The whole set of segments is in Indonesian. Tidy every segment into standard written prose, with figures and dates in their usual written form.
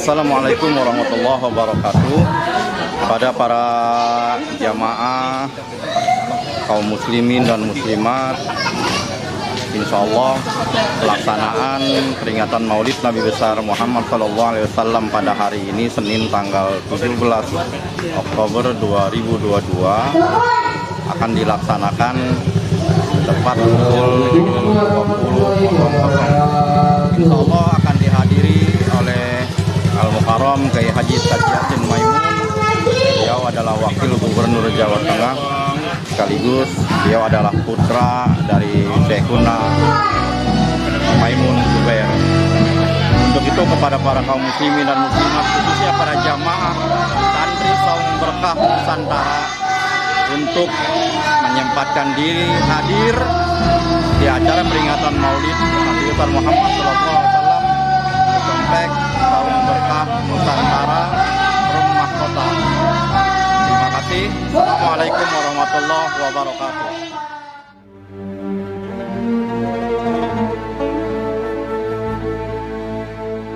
Assalamualaikum warahmatullahi wabarakatuh. Kepada para jamaah kaum muslimin dan muslimat, insya Allah pelaksanaan peringatan Maulid Nabi besar Muhammad SAW pada hari ini Senin tanggal 17 Oktober 2022 akan dilaksanakan tepat pukul 20.00. Insya Allah akan dihadiri oleh Al-Mukarram Kiai Haji Ustadz Yasin Maimun. Beliau adalah Wakil Gubernur Jawa Tengah, sekaligus beliau adalah putra dari Syekhuna Maimun Zubair. Untuk itu kepada para kaum muslimin dan muslimat, khususnya para jamaah santri Saung Berkah Nusantara, untuk menyempatkan diri hadir di acara peringatan Maulid Nabi besar Muhammad SAW di Komplek Saung Berkah Nusantara, Rumah Kota. Terima kasih. Assalamualaikum warahmatullahi wabarakatuh.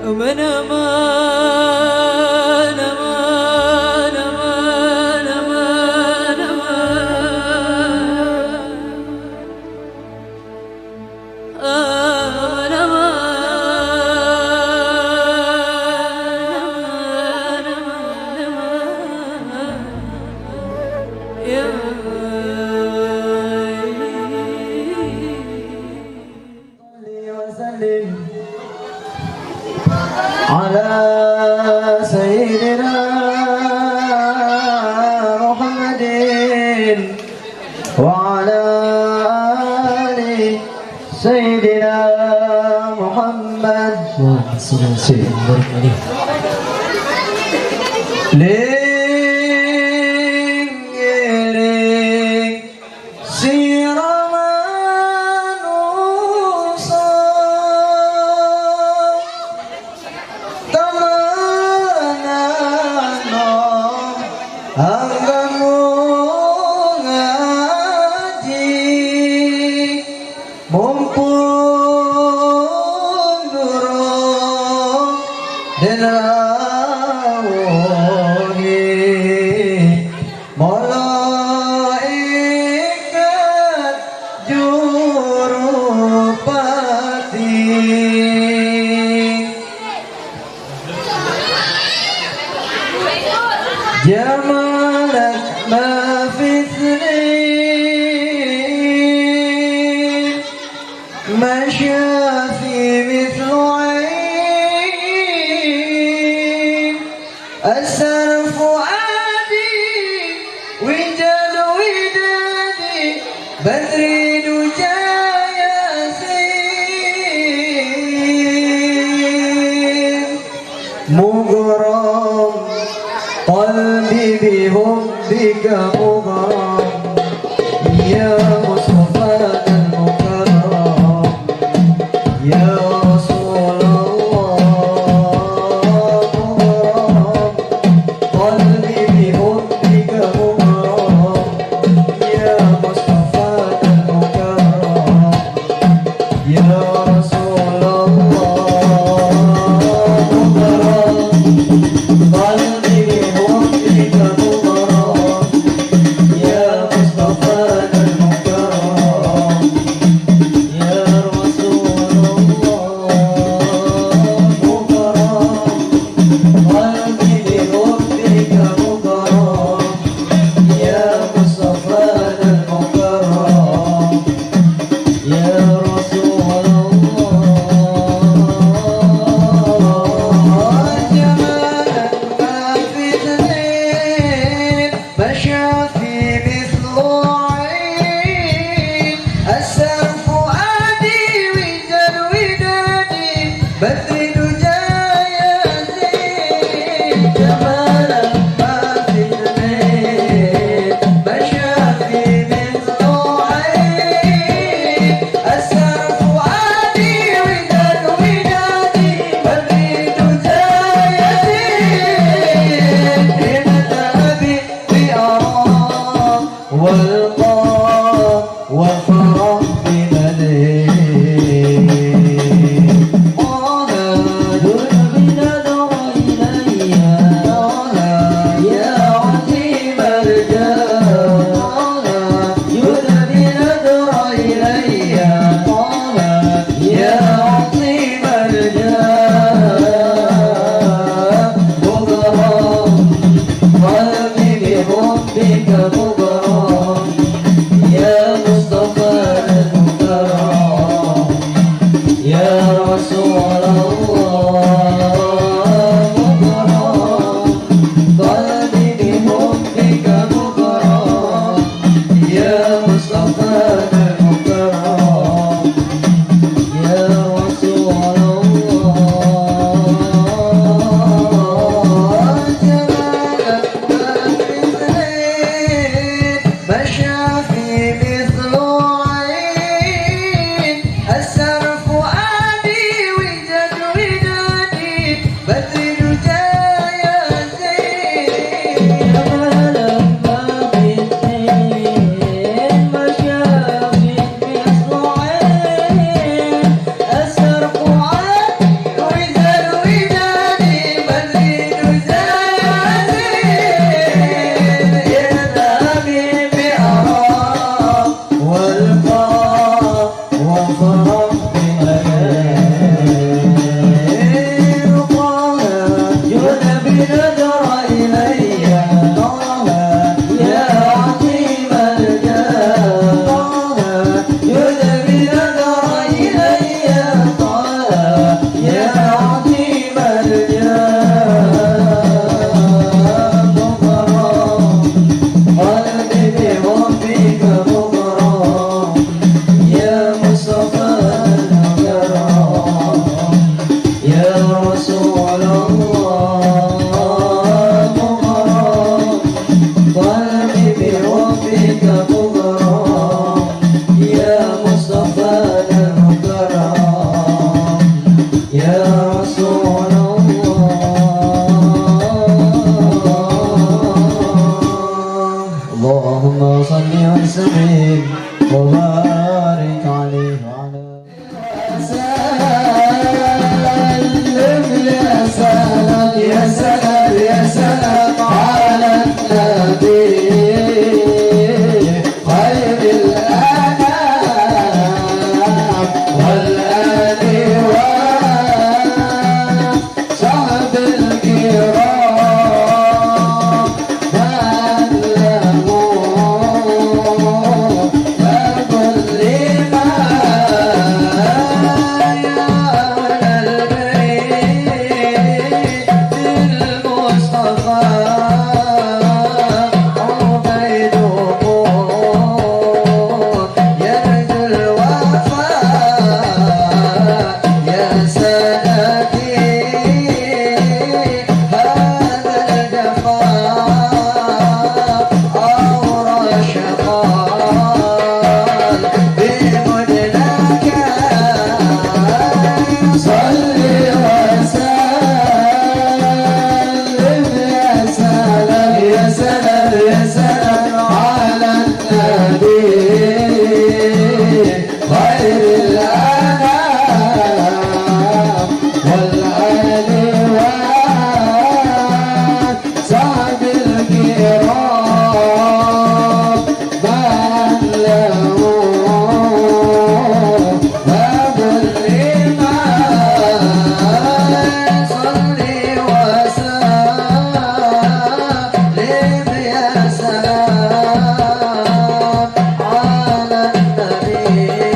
Aman aman aman aman aman aman aman ya على سيدنا محمد وعلى آل سيدنا محمد جمالك ما في اثنين مشى في مثل عين أسر فؤادي وجل ودادي بدري دجى ياسين مغرم قلبي بحبك مغرم يا مصطفى المكرم يا رسول الله مغرم قلبي بحبك مغرم يا مصطفى المكرم يا رسول الله مغرم قلبي بحبك مغرم يا مصطفى المكرم يا رسول الله مغرم قلبي بحبك مغرم يا مصطفى المكرم يا رسول الله جمالك ما في اثنين مشى في مثل عين أسر فؤادي وجل ودادي بدر دجى ياسين جمالك ما في اثنين مشى في مثل عين أسر فؤادي وجل ودادي بدر دجى ياسين إمتى أبي بأرام والقاف وفرح بمليك طه دل بنا والقاف وفرح اللهم صل وسلم وبارك عليه وعلى سلم يا سلام يا سلام يا سلام على النبي خير الأنام والآل وصحب الكرام Nabi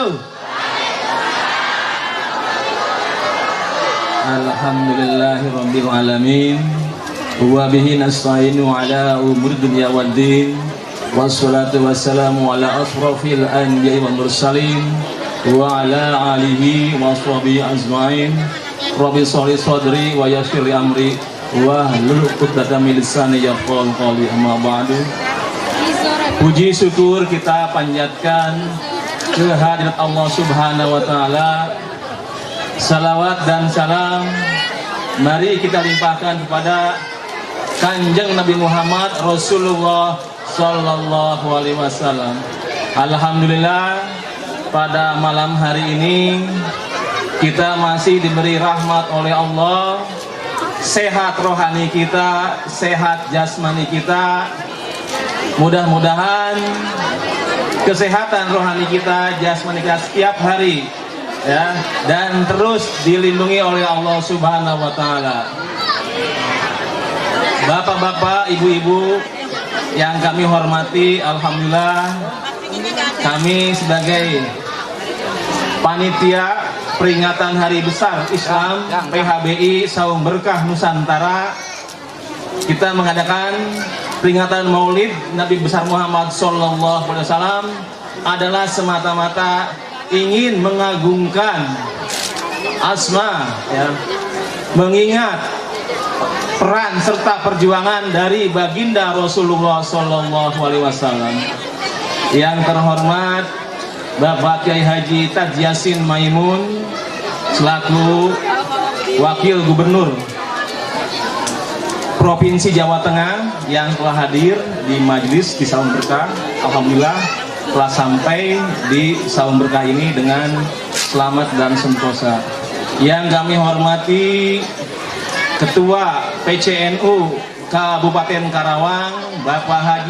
wabarakatuh. Alhamdulillahirabbil alamin. Wa bihi nasta'inu ala umuri dunya waddin. Wassalatu wassalamu ala asrafil anbiya'i wal mursalin wa ala alihi wa sahbihi ajmain. Rabbi sholli sadri wa yassir li amri wa hlul 'uqdatam min lisani yafqahu qawli, amma ba'du. Puji syukur kita panjatkan kehadirat Allah Subhanahu wa taala. Salawat dan salam mari kita limpahkan kepada Kanjeng Nabi Muhammad Rasulullah Sallallahu Alaihi Wasallam. Alhamdulillah, pada malam hari ini kita masih diberi rahmat oleh Allah, sehat rohani kita, sehat jasmani kita. Mudah-mudahan kesehatan rohani kita, jasmani kita setiap hari ya, dan terus dilindungi oleh Allah Subhanahu wa taala. Bapak-bapak, ibu-ibu yang kami hormati, alhamdulillah kami sebagai panitia peringatan Hari Besar Islam PHBI Saung Berkah Nusantara, kita mengadakan peringatan Maulid Nabi besar Muhammad Sallallahu Alaihi Wasallam adalah semata-mata ingin mengagungkan asma ya, mengingat peran serta perjuangan dari baginda Rasulullah Sallallahu Alaihi Wasallam. Yang terhormat Bapak Kiai Haji Taj Yassin Maimun selaku Wakil Gubernur Provinsi Jawa Tengah yang telah hadir di majelis di Saung Berkah, alhamdulillah telah sampai di Saung Berkah ini dengan selamat dan sentosa. Yang kami hormati Ketua PCNU Kabupaten Karawang, Bapak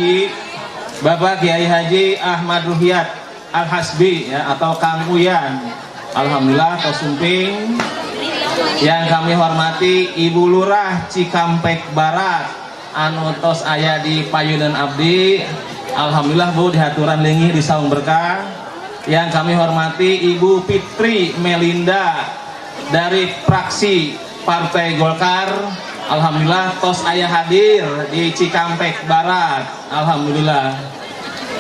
Kiai Haji Ahmad Ruhyat Al-Hasbi ya, atau Kang Uyan, alhamdulillah Kosumping. Yang kami hormati Ibu Lurah Cikampek Barat anu tos aya di Payunan Abdi, alhamdulillah Bu dihaturan lengi di Saung Berkah. Yang kami hormati Ibu Fitri Melinda dari fraksi Partai Golkar, alhamdulillah tos aya hadir di Cikampek Barat, alhamdulillah.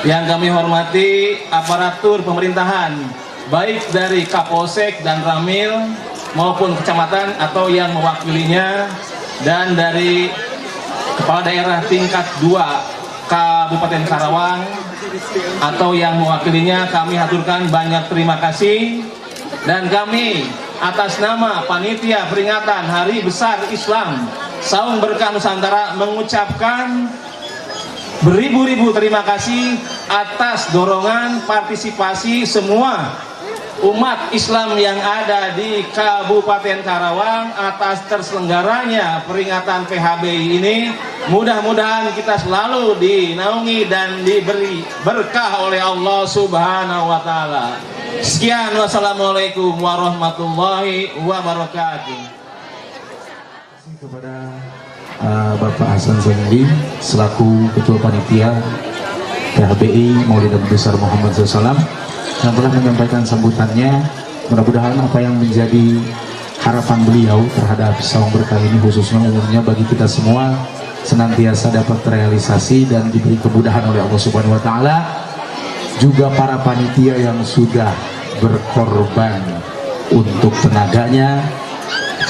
Yang kami hormati aparatur pemerintahan baik dari Kapolsek dan Ramil maupun kecamatan atau yang mewakilinya, dan dari kepala daerah tingkat 2 Kabupaten Karawang atau yang mewakilinya, kami haturkan banyak terima kasih. Dan kami atas nama panitia peringatan Hari Besar Islam Saung Berkah Nusantara mengucapkan beribu-ribu terima kasih atas dorongan partisipasi semua umat Islam yang ada di Kabupaten Karawang atas terselenggaranya peringatan PHBI ini. Mudah-mudahan kita selalu dinaungi dan diberi berkah oleh Allah Subhanahu wa taala. Sekian, wassalamualaikum warahmatullahi wabarakatuh. Kepada Bapak Hasan Zaindi selaku Ketua Panitia PHBI Maulid Nabi Besar Muhammad SAW yang telah menyampaikan sambutannya. Mudah-mudahan apa yang menjadi harapan beliau terhadap Saung Berkah ini, khususnya umumnya bagi kita semua, senantiasa dapat terrealisasi dan diberi kemudahan oleh Allah Subhanahu wa taala. Juga para panitia yang sudah berkorban untuk tenaganya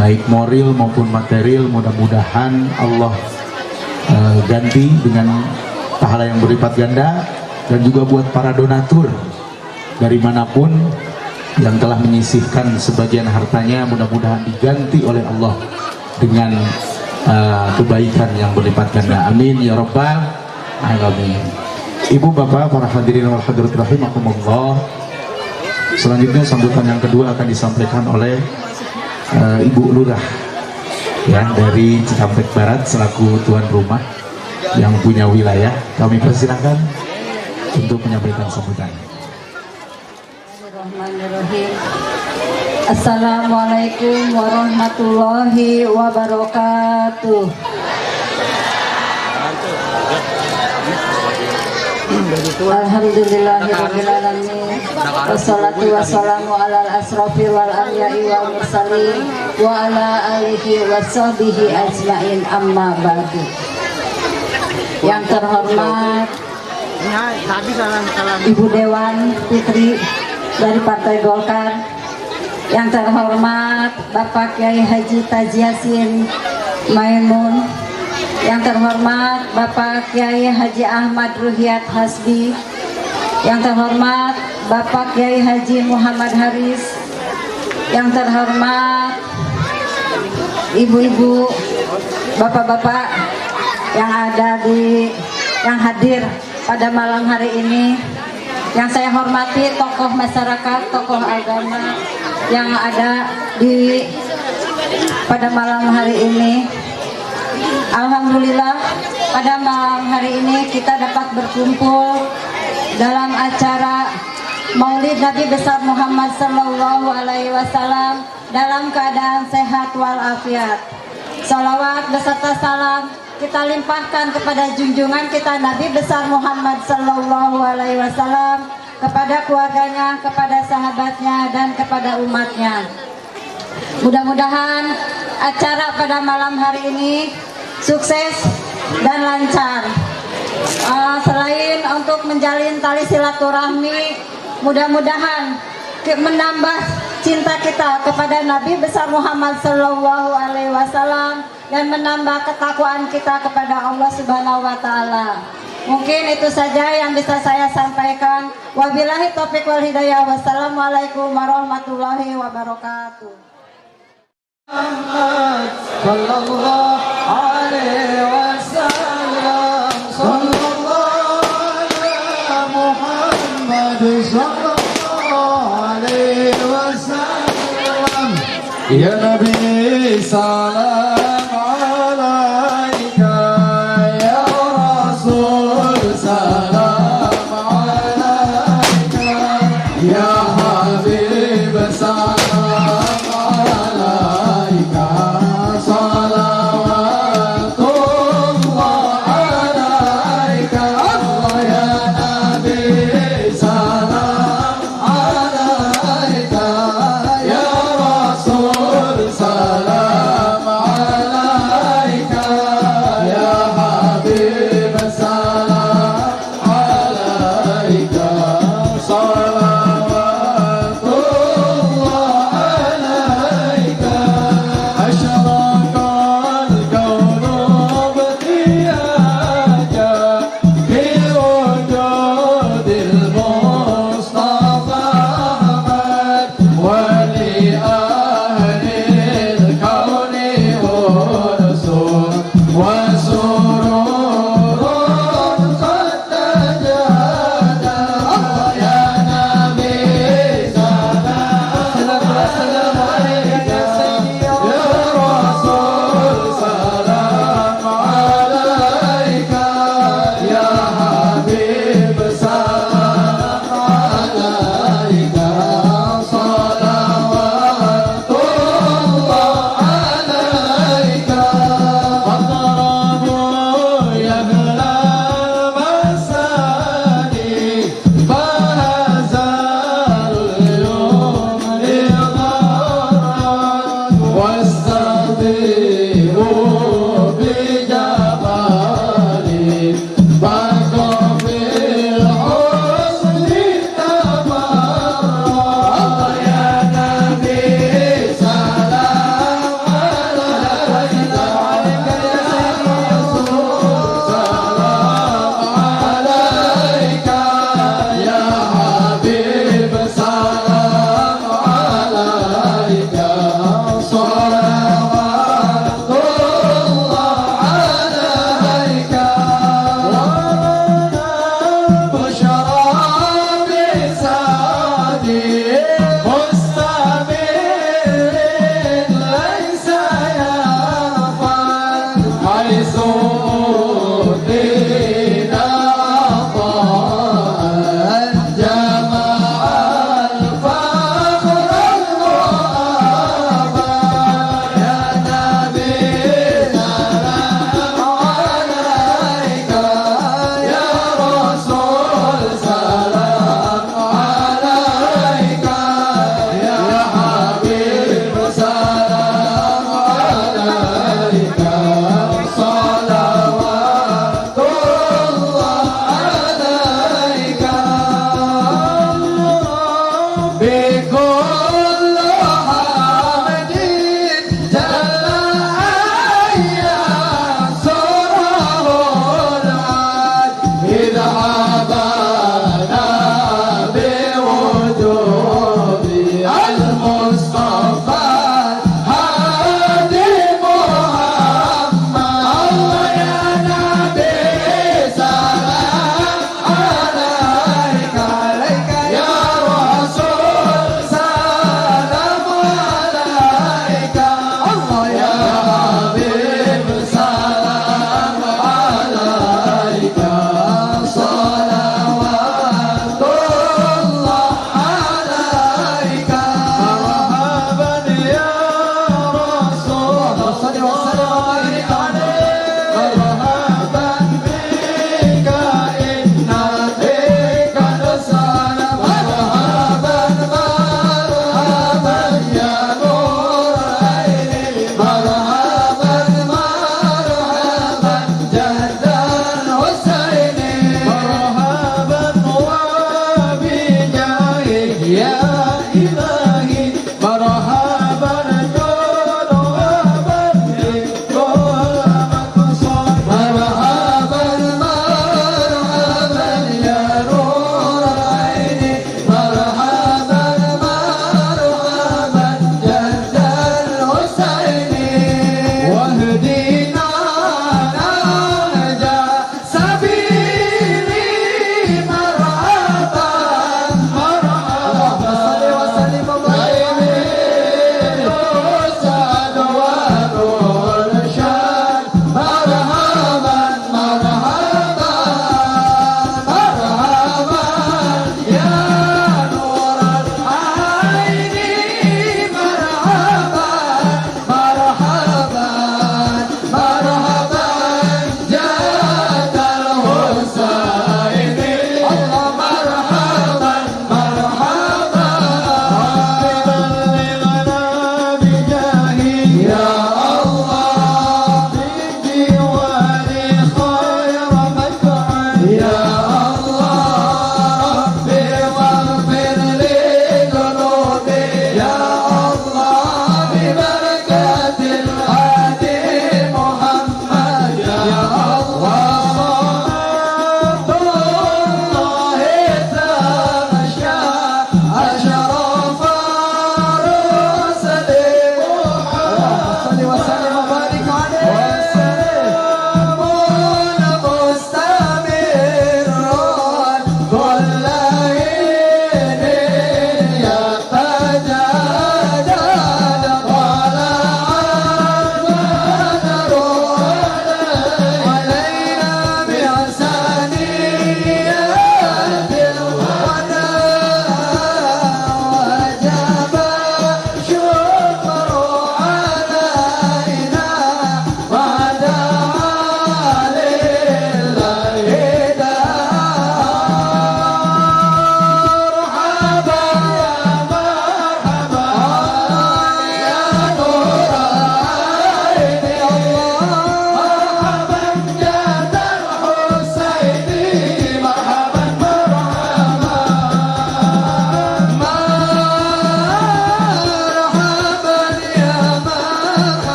baik moral maupun material, mudah-mudahan Allah ganti dengan pahala yang berlipat ganda. Dan juga buat para donatur dari manapun yang telah menyisihkan sebagian hartanya, mudah-mudahan diganti oleh Allah dengan kebaikan yang berlipat ganda. Amin ya rabbal alamin. Ibu bapak para hadirin wal hadirat rahimakumullah, selanjutnya sambutan yang kedua akan disampaikan oleh Ibu Lurah ya dari Cikampek Barat selaku tuan rumah yang punya wilayah. Kami persilahkan untuk menyampaikan sambutan. Bismillahirrahmanirrahim. Assalamualaikum warahmatullahi wabarakatuh. Alhamdulillahirabbil alamin. Wassalatu wassalamu ala asrofil wal anbiya'i wal mursalin wa ala alihi washabbihi ajmain, amma ba'du. Yang terhormat Ibu Dewan Putri dari Partai Golkar, yang terhormat Bapak Kiai Haji Taji Yasin Maimun, yang terhormat Bapak Kiai Haji Ahmad Ruhiyat Hasbi, yang terhormat Bapak Kiai Haji Muhammad Haris, yang terhormat ibu-ibu, bapak-bapak yang hadir pada malam hari ini, yang saya hormati tokoh masyarakat, tokoh agama yang ada pada malam hari ini. Alhamdulillah, pada malam hari ini kita dapat berkumpul dalam acara Maulid Nabi besar Muhammad Sallallahu Alaihi Wasallam dalam keadaan sehat walafiat. Salawat beserta salam kita limpahkan kepada junjungan kita Nabi besar Muhammad Sallallahu Alaihi Wasallam, kepada keluarganya, kepada sahabatnya, dan kepada umatnya. Mudah-mudahan acara pada malam hari ini sukses dan lancar. Selain untuk menjalin tali silaturahmi, mudah-mudahan menambah cinta kita kepada Nabi besar Muhammad Sallallahu Alaihi Wasallam dan menambah ketakwaan kita kepada Allah Subhanahu Wa Taala. Mungkin itu saja yang bisa saya sampaikan. Wabillahi taufiq wal hidayah. Wassalamualaikum warahmatullahi wabarakatuh. Sallallahu alaihi wasallam, sallallahu ala Muhammad sallallahu alaihi wasallam. Ya Nabi salam alaika, ya Rasul salam alaika, ya Habib salam alaika, salawatullah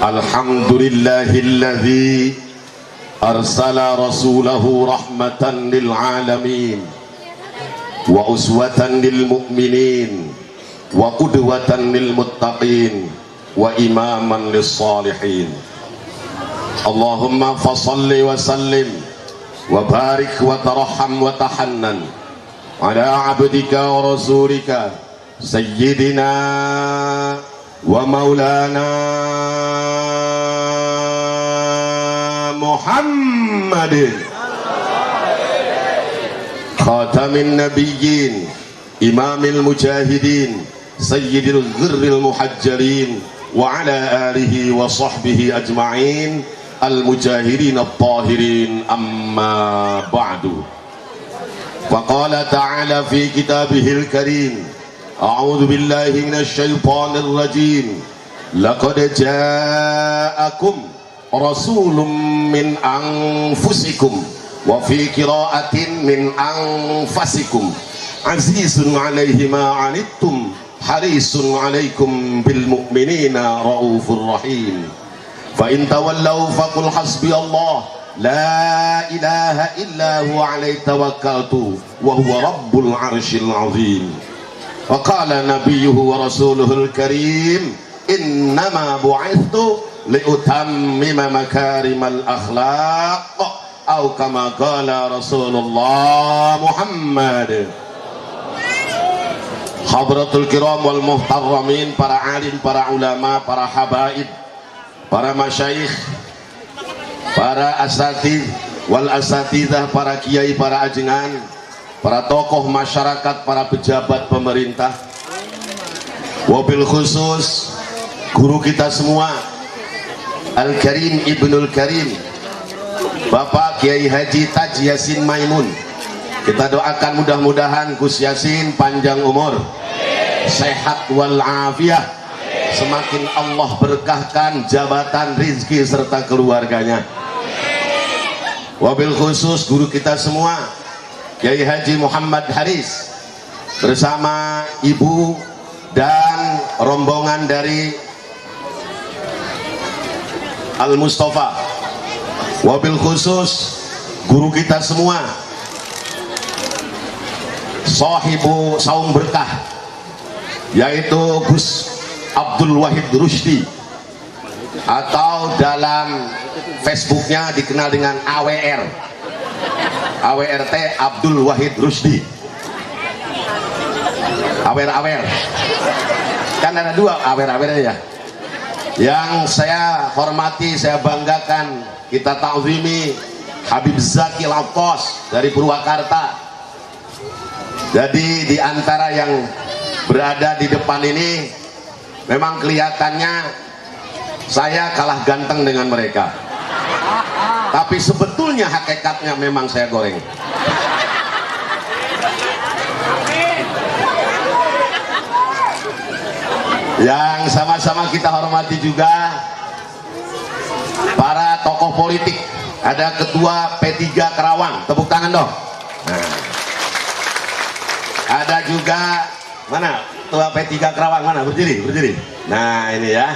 Alhamdulillahilladzi arsala rasulahu rahmatan lil alamin wa uswatan lil mu'minin wa qudwatan lil muttaqin wa imaman lis salihin. Allahumma fasalli wa sallim wa barik wa tarham wa tahannan ala abdika wa rasulika sayyidina wa maulana Muhammadin khatamin nabiyyin imamil mujahidin sayyidil ghirril muhajjalin wa ala alihi wa sahbihi ajma'in al mujahidin at-tahirin amma ba'du. Faqala ta'ala fi kitabihil karim a'udzu billahi minasy syaithanir rajim laqad ja'akum rasulun min anfusikum wa fi qira'atin min anfasikum azizun 'alaihi ma 'anittum harisun 'alaikum bil mu'minina raufur rahim. Fa in tawallaw faqul hasbiyallah la ilaha illa huwa alaihi tawakkaltu wa huwa rabbul arsyil azim. Wa qala nabiyuhu wa rasuluhul karim innama bu'ithtu liutammima makarimal akhlaq atau kama qala Rasulullah Muhammad. Hadratul kiram wal muhtarramin, para alim, para ulama, para habaib, para masyayikh, para asatidz wal asatidzah, para kiai, para ajengan, para tokoh masyarakat, para pejabat pemerintah, wabil khusus guru kita semua Al-Karim Ibnul Karim Bapak Kiai Haji Taj Yasin Maimun. Kita doakan mudah-mudahan Gus Yasin panjang umur, sehat wal afiyah, semakin Allah berkahkan jabatan, rizki serta keluarganya. Wabil khusus guru kita semua Kiai Haji Muhammad Haris bersama ibu dan rombongan dari Al Mustafa. Wabil khusus guru kita semua sahibu saum berkah, yaitu Gus Abdul Wahid Rusdi, atau dalam Facebooknya dikenal dengan AWR, AWRT Abdul Wahid Rusdi. Awer-awer kan ada dua awer-awer ya. Yang saya hormati, saya banggakan, kita ta'zimi Habib Zaki Latos dari Purwakarta. Jadi di antara yang berada di depan ini memang kelihatannya saya kalah ganteng dengan mereka, tapi sebetulnya hakikatnya memang saya goreng. Yang sama-sama kita hormati juga para tokoh politik. Ada Ketua P3 Kerawang, tepuk tangan dong. Nah, ada juga mana Ketua P3 Kerawang, mana berdiri. Nah ini ya.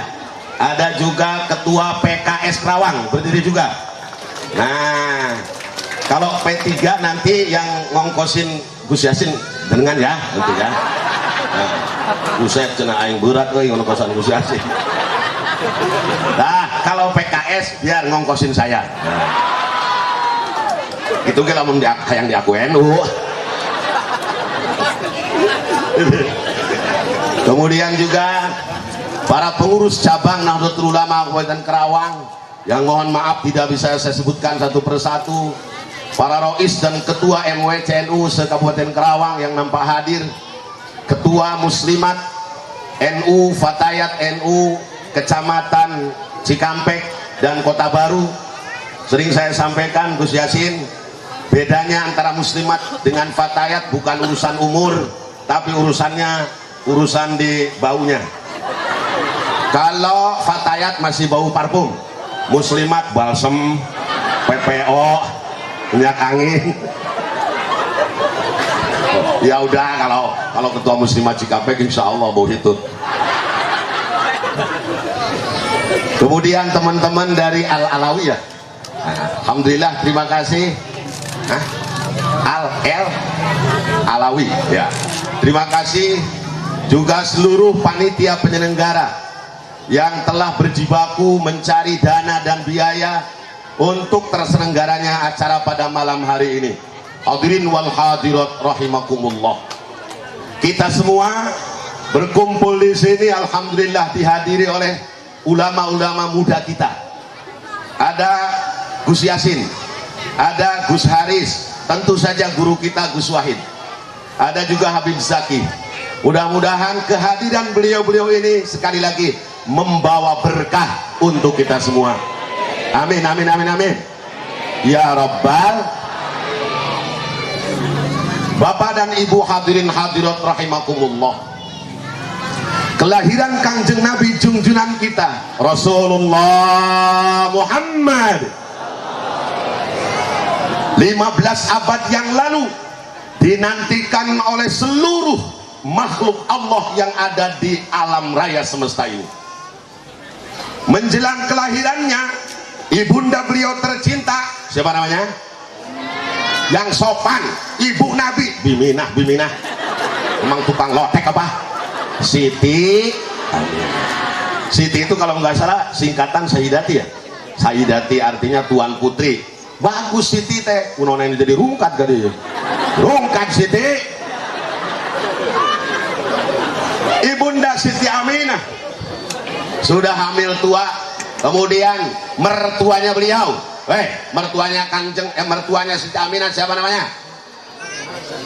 Ada juga Ketua PKS Kerawang, berdiri juga. Nah kalau P3 nanti yang ngongkosin Gus Yasin dengan ya nanti ya. Nah, Buset cenah aing berat euy ngongkosan Gus Yasin. Nah kalau PKS biar ngongkosin saya. Nah, itu kalau yang diaku NU. Kemudian juga para pengurus cabang Nahdlatul Ulama Kabupaten Kerawang yang mohon maaf tidak bisa saya sebutkan satu persatu, para rois dan ketua MWCNU se-Kabupaten Kerawang yang nampak hadir, ketua muslimat NU Fatayat NU Kecamatan Cikampek dan Kota Baru. Sering saya sampaikan Gus Yasin, bedanya antara muslimat dengan Fatayat bukan urusan umur, tapi urusan di baunya. Kalau Fatayat masih bau parfum, muslimat balsem, PPO, minyak angin. Ya udah, kalau ketua muslimat Cikampek insya Allah bau hitut. Kemudian teman-teman dari Al-Alawiyah, alhamdulillah, terima kasih. Alawi ya, terima kasih juga seluruh panitia penyelenggara yang telah berjibaku mencari dana dan biaya untuk terselenggaranya acara pada malam hari ini. Hadirin wal hadirat rahimakumullah. Kita semua berkumpul di sini alhamdulillah dihadiri oleh ulama-ulama muda kita. Ada Gus Yasin, ada Gus Haris, tentu saja guru kita Gus Wahid. Ada juga Habib Zaki. Mudah-mudahan kehadiran beliau-beliau ini sekali lagi membawa berkah untuk kita semua. Amin, amin, amin, amin. Ya Rabbal. Bapak dan Ibu hadirin hadirat rahimakumullah. Kelahiran Kangjeng Nabi junjunan kita Rasulullah Muhammad 15 abad yang lalu dinantikan oleh seluruh makhluk Allah yang ada di alam raya semesta ini. Menjelang kelahirannya ibunda beliau tercinta, siapa namanya? Yang sopan, ibu Nabi, Biminah. Emang tukang lotek apa? Siti Aminah. Siti itu kalau nggak salah singkatan Sayyidati ya. Sayyidati artinya tuan putri. Bagus Siti teh, kunona ini jadi rungkat gede. Rungkat Siti. Ibunda Siti Aminah sudah hamil tua, kemudian mertuanya beliau, mertuanya Siti Aminah siapa namanya?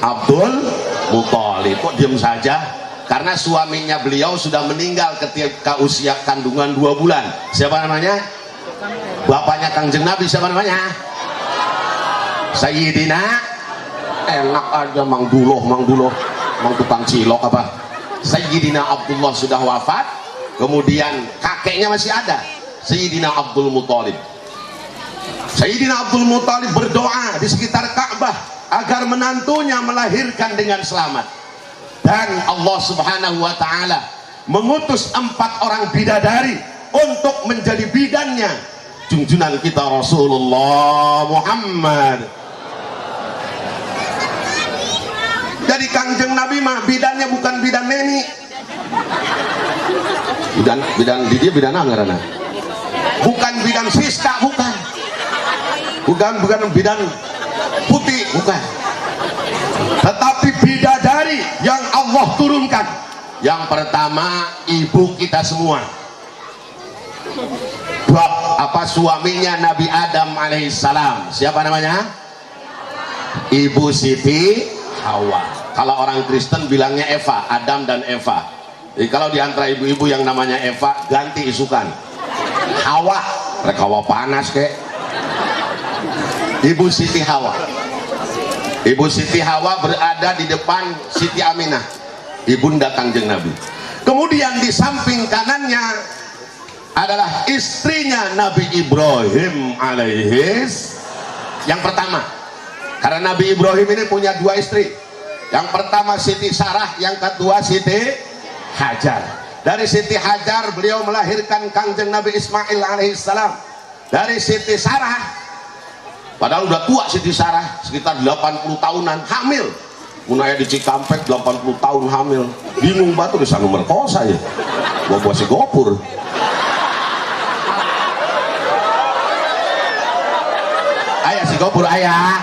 Abdul Muthalib. Kok diam saja? Karena suaminya beliau sudah meninggal ketika usia kandungan 2 bulan. Siapa namanya? Bapaknya Kangjeng Nabi siapa namanya? Sayyidina. Enak aja Mang Duloh, Mang tukang cilok apa? Sayyidina Abdullah sudah wafat, kemudian kakeknya masih ada, Sayyidina Abdul Muthalib. Sayyidina Abdul Muthalib berdoa di sekitar Ka'bah agar menantunya melahirkan dengan selamat. Dan Allah Subhanahu wa ta'ala mengutus 4 orang bidadari untuk menjadi bidannya junjungan kita Rasulullah Muhammad. Jadi Kangjeng Nabi mah bidannya bukan bidan neni. Bidan di dia bidan anggarana. Bukan bidan Siska, bukan bidan putih, bukan. Tetapi bidadari yang Allah turunkan. Yang pertama ibu kita semua. Suaminya Nabi Adam alaihissalam. Siapa namanya? Ibu Siti Hawa. Kalau orang Kristen bilangnya Eva, Adam dan Eva. Jadi kalau diantara ibu-ibu yang namanya Eva, ganti isukan Hawa. Mereka Hawa panas kek. Ibu Siti Hawa. Ibu Siti Hawa berada di depan Siti Aminah, ibunda Kangjeng Nabi. Kemudian di samping kanannya adalah istrinya Nabi Ibrahim alaihis. Yang pertama, karena Nabi Ibrahim ini punya 2 istri. Yang pertama Siti Sarah, yang kedua Siti Hajar. Dari Siti Hajar beliau melahirkan Kangjeng Nabi Ismail alaihissalam. Dari Siti Sarah, padahal udah tua Siti Sarah, sekitar 80 tahunan, hamil. Munaya di Cikampek 80 tahun hamil. Bingung batu di sana merkosa ya. Gua si gopur. Ayah si gopur ayah.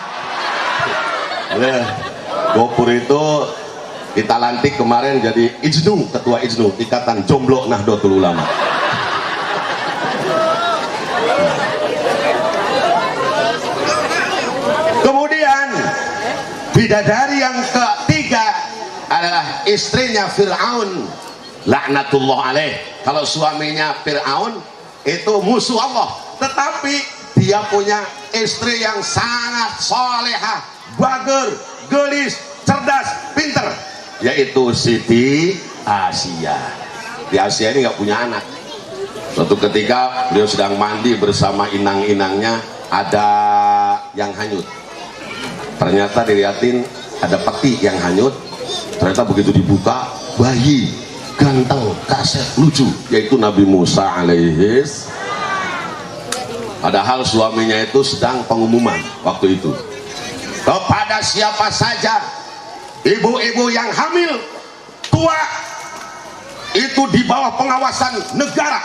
Gopur itu kita lantik kemarin jadi Ijnu, ketua Ijnu, Ikatan Jomblo Nahdlatul Ulama. Kemudian bidadari yang ketiga adalah istrinya Fir'aun laknatullah alaih. Kalau suaminya Fir'aun itu musuh Allah, tetapi dia punya istri yang sangat solehah, bager, gelis, cerdas, pinter, yaitu Siti Asia. Di Asia ini nggak punya anak. Suatu ketika beliau sedang mandi bersama inang-inangnya, ada yang hanyut. Ternyata dilihatin ada peti yang hanyut. Ternyata begitu dibuka, bayi ganteng, kaset, lucu, yaitu Nabi Musa alaihis. Padahal suaminya itu sedang pengumuman waktu itu kepada siapa saja ibu-ibu yang hamil tua itu di bawah pengawasan negara.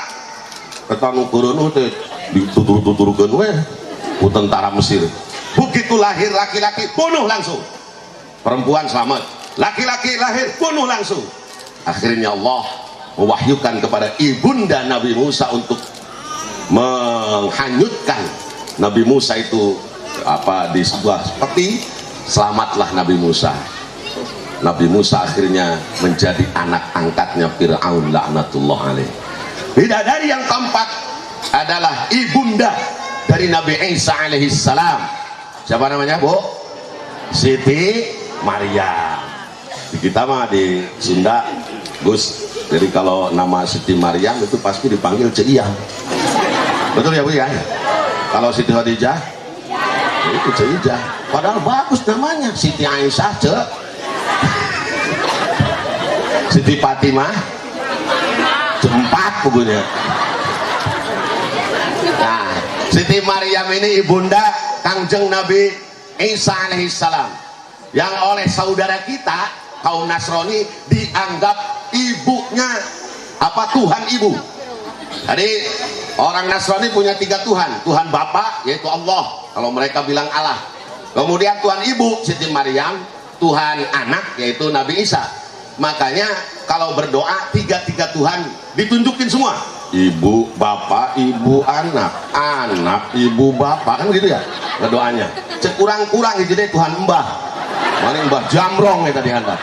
Kata nukurun teh ditutur-tuturkeun we ku tentara Mesir. Begitu lahir laki-laki bunuh langsung, perempuan selamat, laki-laki lahir bunuh langsung. Akhirnya Allah mewahyukan kepada ibunda Nabi Musa untuk menghanyutkan Nabi Musa itu di sebuah peti. Selamatlah Nabi Musa. Nabi Musa akhirnya menjadi anak angkatnya Fir'aun laknatullah alaih. Bidadari yang keempat adalah ibunda dari Nabi Isa alaihissalam. Siapa namanya, Bu? Siti Maryam. Di kita mah di Sunda, Gus, jadi kalau nama Siti Maryam itu pasti dipanggil Ceiyang. Betul ya Bu ya? Kalau Siti Khadijah itu Ceijah. Padahal bagus namanya, Siti Aisyah Siti Fatimah Jempat pokoknya. Nah, Siti Maryam ini ibunda Kangjeng Nabi Isa alaihissalam, yang oleh saudara kita kaum Nasrani dianggap ibunya Tuhan ibu. Jadi orang Nasrani punya 3 Tuhan. Tuhan Bapa yaitu Allah, kalau mereka bilang Allah. Kemudian Tuhan Ibu Siti Maryam, Tuhan Anak yaitu Nabi Isa. Makanya kalau berdoa 3 Tuhan ditunjukin semua. Ibu, Bapak, Ibu, Anak, Anak, Ibu, Bapak, kan gitu ya berdoanya. Kurang-kurang gitu deh Tuhan Mbah. Mana Mbah Jamrong ya tadi Anda.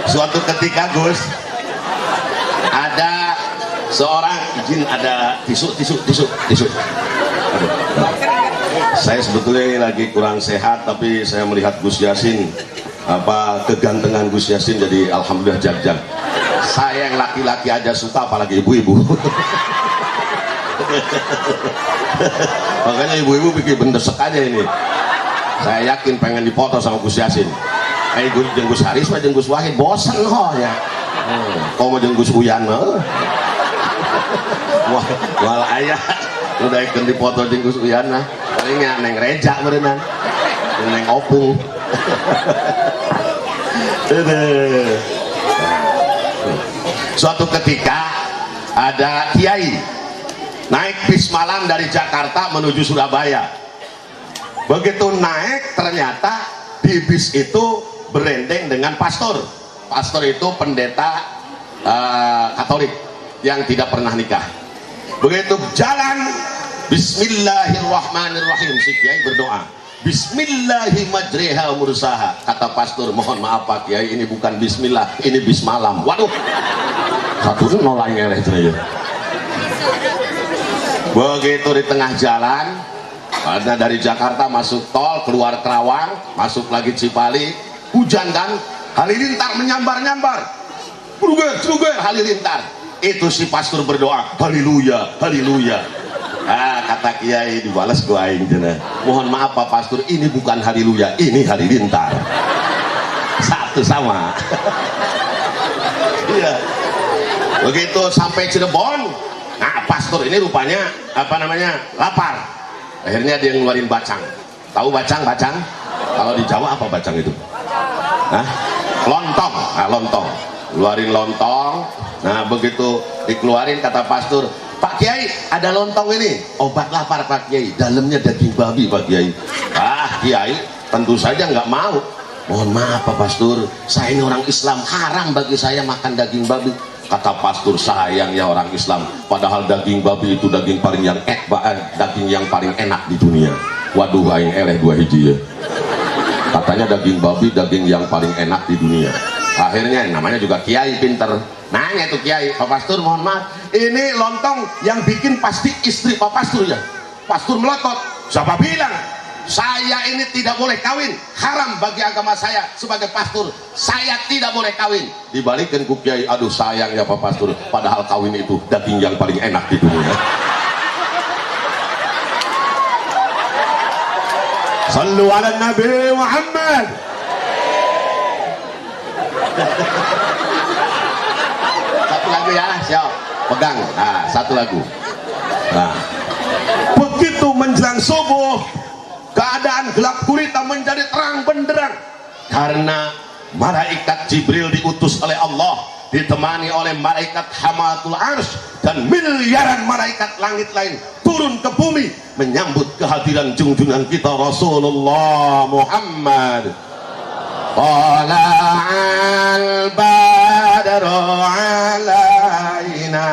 Suatu ketika Gus, ada seorang izin, ada tisu. Aduh. Saya sebetulnya lagi kurang sehat, tapi saya melihat Gus Yasin, kegantengan Gus Yasin, jadi alhamdulillah jag. Saya yang laki-laki aja suka, apalagi ibu-ibu. Makanya ibu-ibu bikin bendesek aja ini. Saya yakin pengen dipoto sama Gus Yasin. Gus Haris mah Gus Wahid bosen ya. Kau mau Gus Uyan mah. Wal ayah udah ikut dipoto Gus Uyan mah. Palingnya neng Reja berenang, neng Opung. Suatu ketika ada kiai naik bis malam dari Jakarta menuju Surabaya. Begitu naik ternyata di bis itu berendeng dengan pastor. Pastor itu pendeta Katolik yang tidak pernah nikah. Begitu jalan, Bismillahirrahmanirrahim, si kiai berdoa, Bismillahimajriha mursaha. Kata pastor, mohon maaf Pak Kiai, ini bukan Bismillah, ini bis malam. Waduh, satu nolai ngeleh ya. Begitu di tengah jalan, ada dari Jakarta masuk tol, keluar Kerawang, masuk lagi Cipali, hujan kan, halilintar menyambar-nyambar, Truger, halilintar. Itu si pastor berdoa, haleluya, haleluya. Kata kiai dibalas ke aing cenah. Mohon maaf Pak Pastor, ini bukan haleluya, ini halilintar. Satu sama. Iya. Begitu sampai Cirebon, nah pastor ini rupanya lapar. Akhirnya dia ngeluarin bacang. Tahu bacang? Kalau di Jawa apa bacang itu? Lontong. Lontong. Keluarin lontong. Nah begitu dikeluarin kata pastor, Pak Kiai ada lontong ini, obat lapar Pak Kiai, dalamnya daging babi Pak Kiai. Kiai tentu saja nggak mau. Mohon maaf Pak Pastor, saya ini orang Islam, haram bagi saya makan daging babi. Kata pastor, sayang ya orang Islam, padahal daging babi itu daging paling enak di dunia. Waduh aing eleh 2 hiji ya. Katanya daging babi daging yang paling enak di dunia. Akhirnya namanya juga kiai pinter, nanya tuh kiai, Pak Pastor mohon maaf, ini lontong yang bikin pasti istri Pak Pastor ya. Pastor melotot, siapa bilang saya ini tidak boleh kawin, haram bagi agama saya sebagai pastor, saya tidak boleh kawin. Dibalikin ku kiai, aduh sayang ya Pak Pastor, padahal kawin itu daging yang paling enak di dunia. Sallu ala Nabi Muhammad. Satu lagu ya, siap, pegang. Satu lagu. Begitu menjelang subuh, keadaan gelap gulita menjadi terang benderang karena malaikat Jibril diutus oleh Allah, ditemani oleh malaikat Hamatul Arsy dan miliaran malaikat langit lain turun ke bumi menyambut kehadiran junjungan kita Rasulullah Muhammad. Tala'al badru alaina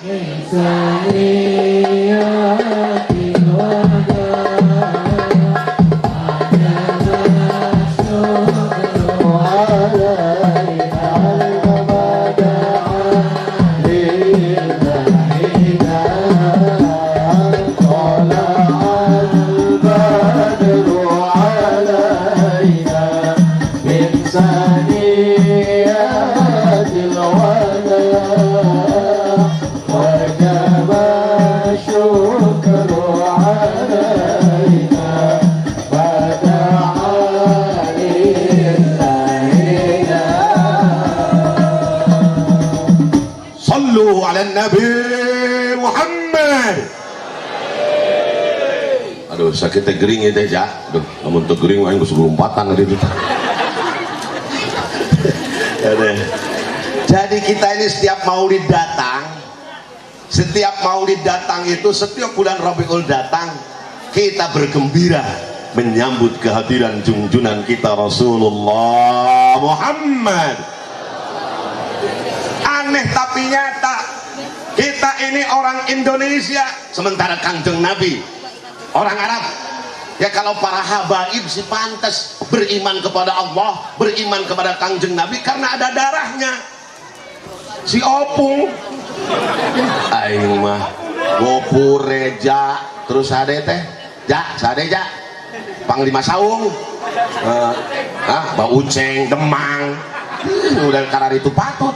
min saniyatil wada Nabi Muhammad. Muhammad. Aduh, sakitnya gering itu ya. Aduh, namun tuh gering aing geus lompatan tadi itu. Jadi kita ini setiap maulid datang itu setiap bulan Rabiul datang kita bergembira menyambut kehadiran junjunan kita Rasulullah Muhammad. Aneh tapi nyata, kita ini orang Indonesia sementara Kangjeng Nabi orang Arab. Ya kalau para habaib sih pantas beriman kepada Allah, beriman kepada Kangjeng Nabi karena ada darahnya. Si Opung aing mah Gopur Reja terus ade teh sade Panglima Saung Mbak Uceng Demang udah karar itu patut.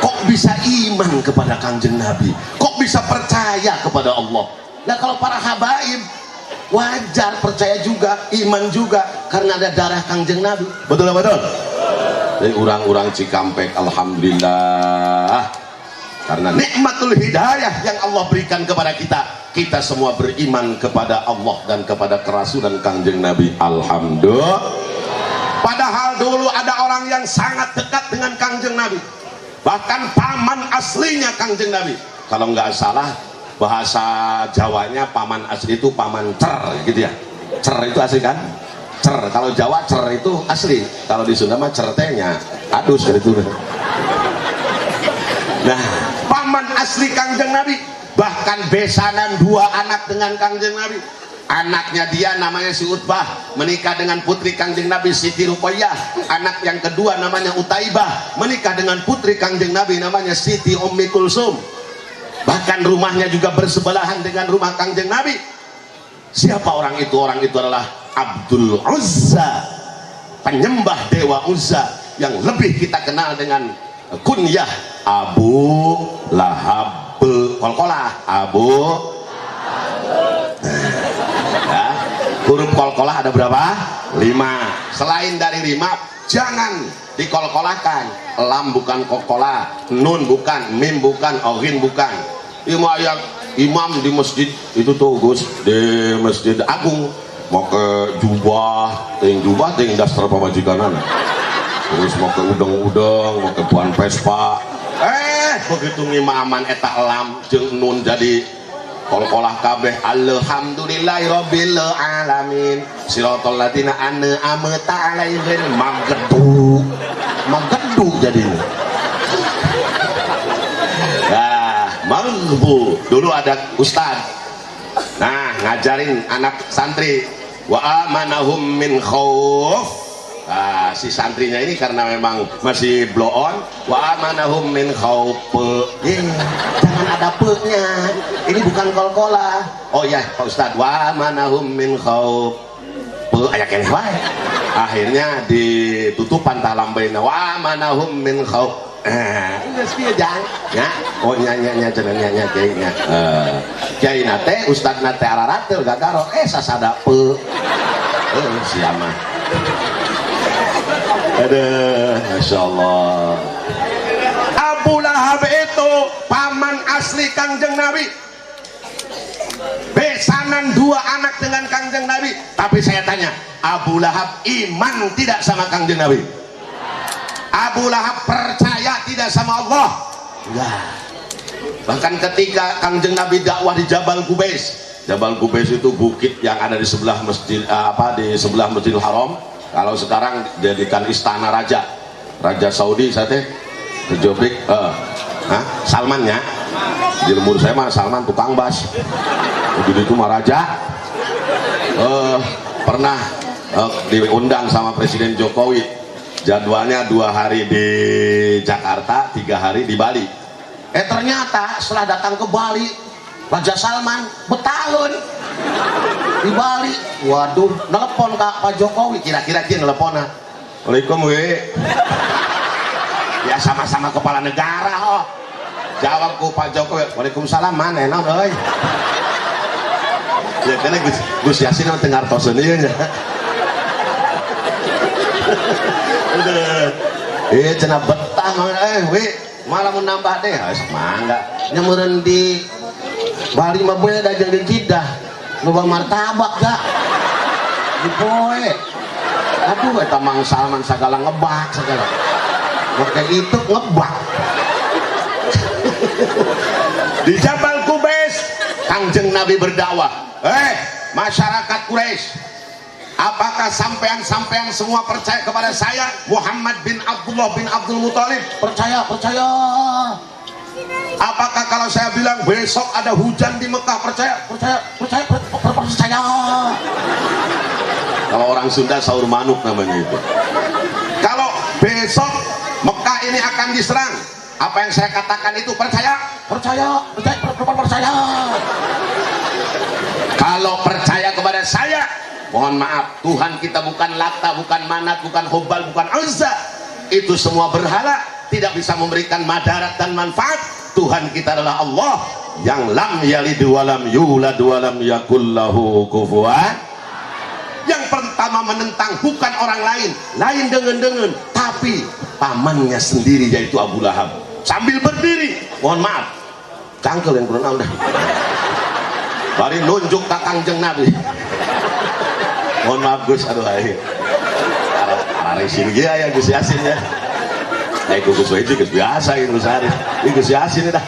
Kok bisa iman kepada Kangjeng Nabi, kok bisa percaya kepada Allah. Nah kalau para habaib wajar percaya juga, iman juga karena ada darah Kangjeng Nabi. Betul lah, betul. Dari orang-orang Cikampek, alhamdulillah karena nikmatul hidayah yang Allah berikan kepada kita semua beriman kepada Allah dan kepada kerasulan Kangjeng Nabi, alhamdulillah. Padahal dulu ada orang yang sangat dekat dengan Kangjeng Nabi, bahkan paman aslinya Kangjeng Nabi. Kalau nggak salah bahasa Jawanya paman asli itu paman cer gitu ya. Cer itu asli kan? Cer, kalau Jawa cer itu asli, kalau di Sunda mah certenya adus gitu. Nah, paman asli Kangjeng Nabi, bahkan besanan 2 anak dengan Kangjeng Nabi. Anaknya dia namanya si Utbah, menikah dengan putri Kangjeng Nabi Siti Ruqayyah. Anak yang kedua namanya Utaibah, menikah dengan putri Kangjeng Nabi namanya Siti Ummi Kulsum. Bahkan rumahnya juga bersebelahan dengan rumah Kangjeng Nabi. Siapa orang itu? Orang itu adalah Abdul Uzza, penyembah Dewa Uzza yang lebih kita kenal dengan kunyah Abu Lahab. Kolkolah Abu ya, huruf kolkolah ada berapa? 5. Selain dari 5 jangan dikolkolahkan. Lam bukan kolkolah, nun bukan, mim bukan, oghin bukan. Imam di masjid itu tuh Gus, di Masjid Agung mau ke jubah ting dasar pamajikanan, terus mau ke udeng-udeng, mau ke Puan Vespa, begitu ngimaman eta lam jeung nun jadi kolkolah kabeh. Alhamdulillahirabbil alamin siratal ladzina an'amta alaihim magedu jadinya. Mangbu dulu ada ustad, nah ngajarin anak santri wa amanahum min khauf. Nah, si santrinya ini karena memang masih blow on, wa amanahum min khauf. Jangan ada pe-nya, ini bukan kolkolah. Oh ya Pak Ustad, wa amanahum min khauf. Aya keneh wae. Akhirnya ditutupan talambaina wa amanahum min khauf. Geus pieu jang nya. Oh nya kiainya. Kiai nate ustad nate ararateul gagaro sasada pe. Sia mah. Aduh, masyaallah. Abu Lahab itu paman asli Kangjeng Nabi. Besanan 2 anak dengan Kangjeng Nabi. Tapi saya tanya, Abu Lahab iman tidak sama Kangjeng Nabi? Abu Lahab percaya tidak sama Allah? Enggak. Bahkan ketika Kangjeng Nabi dakwah di Jabal Qubais. Jabal Qubais itu bukit yang ada di sebelah masjid di sebelah Masjidil Haram. Kalau sekarang jadikan istana raja. Raja Saudi saya teh kejobrik Salman ya. Di lembur saya mah Salman tukang bas. Begitu itu mah raja. Pernah diundang sama Presiden Jokowi. Jadwalnya 2 hari di Jakarta, 3 hari di Bali. Ternyata setelah datang ke Bali, Raja Salman betahun di Bali. Waduh, nelpon Pak Jokowi, kira-kira dia nelpona. Waalaikumsalam we. Ya sama-sama kepala negara Jawab ku Pak Jokowi, Waalaikumsalam mana enak euy. Ya karena Gus Yasin mah teu ngartoseun ieu nya. Cenah betah we malah menambah deh mangga nyameureun di bari mah beda jeung di Jeddah loba martabak gak di poe aduh eta Mang Salman segala ngebak segala pakai itu ngebak di Jabal Qubais Kangjeng Nabi berdakwah, masyarakat Quraisy, apakah sampean semua percaya kepada saya Muhammad bin Abdullah bin Abdul Muthalib? Percaya. Apakah kalau saya bilang besok ada hujan di Mekah? Percaya. Kalau orang Sunda saur manuk namanya itu. Kalau besok Mekah ini akan diserang, apa yang saya katakan itu percaya. Kalau percaya kepada saya, mohon maaf, Tuhan kita bukan Lata, bukan Manat, bukan Hubal, bukan Uzza. Itu semua berhala, tidak bisa memberikan madarat dan manfaat. Tuhan kita adalah Allah yang lam yalid walam yulad walam yakul lahu kufuwan. Yang pertama menentang bukan orang lain dengan tapi pamannya sendiri, yaitu Abu Lahab. Sambil berdiri, mohon maaf, cangkel yang berenang dah. Bari nunjuk ke Kangjeng Nabi. Mohon maaf Gus, aduh ayo. Arah sini ya Gus Yasin ya. Gus Wajib Gus biasa ini Gus Arif. Ini Gus Yasin dah.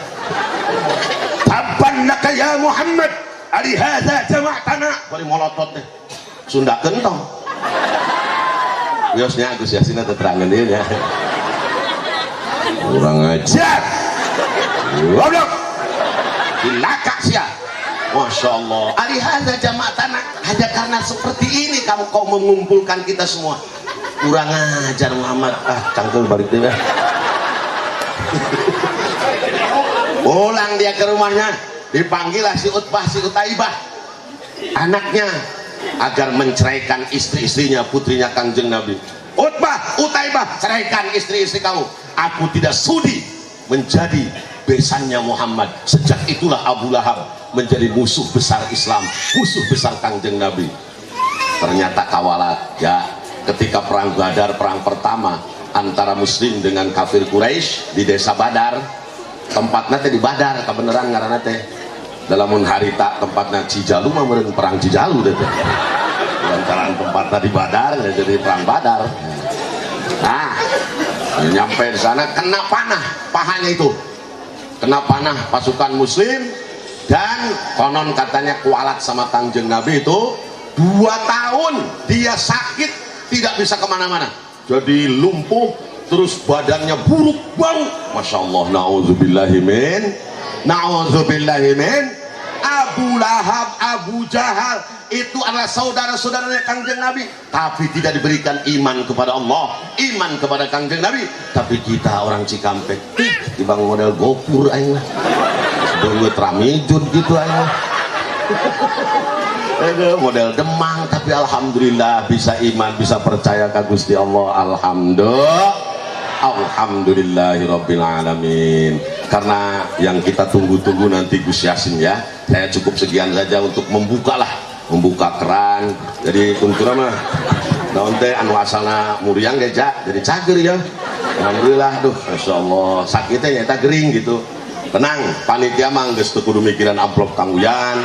Tabban laka ya Muhammad, ali hadza jama'tana. Bari molotot deh. Sunda kentong. Biosnya Gus Yasin ada terangan dia ya. Kurang ajar. Goblok. Dilakak sia. Masya Allah. Ali hadza jama'tana. Hanya karena seperti ini kau mengumpulkan kita semua. Kurang ajar Muhammad. Cangkel balik dia. Pulang dia ke rumahnya, dipanggillah si Utbah, si Utaibah, anaknya, agar menceraikan istri-istrinya, putrinya Kangjeng Nabi. Utbah, Utaibah, ceraikan istri-istri kamu. Aku tidak sudi menjadi besannya Muhammad. Sejak itulah Abu Lahab menjadi musuh besar Islam, musuh besar Kangjeng Nabi. Ternyata kawalat ya. Ketika perang Badar, perang pertama antara muslim dengan kafir Quraisy di desa Badar, tempatnya teh di Badar, kebenaran ngaranna teh dalamun harita tempatnya Cijalu mah meureun perang Cijalu teh. Lantaran tempatnya di Badar jadi perang Badar. Nah, nyampe di sana kena panah pahanya itu. Kena panah pasukan muslim dan konon katanya kualat sama Kangjeng Nabi itu 2 tahun dia sakit, tidak bisa kemana-mana, jadi lumpuh, terus badannya buruk bau. Masya Allah, na'udzubillahimin Abu Lahab, Abu Jahal itu adalah saudara-saudaranya Kangjeng Nabi, tapi tidak diberikan iman kepada Allah, iman kepada Kangjeng Nabi. Tapi kita orang Cikampek, dibang model gopur aing lah, beungeut ramijun gitu aing. Model Demang, tapi alhamdulillah bisa iman, bisa percaya ke Gusti Allah. Alhamdulillahirabbil alamin. Karena yang kita tunggu-tunggu nanti Gus Yasin ya. Saya cukup sekian saja untuk membuka keran. Jadi kuntura mah naon teh anu asalna muriang geja jadi cager ya. Alhamdulillah, masyaallah, sakitnya nyata gering gitu. Tenang, panitia mah geus teu kudu mikiran amplop Kang Uyan,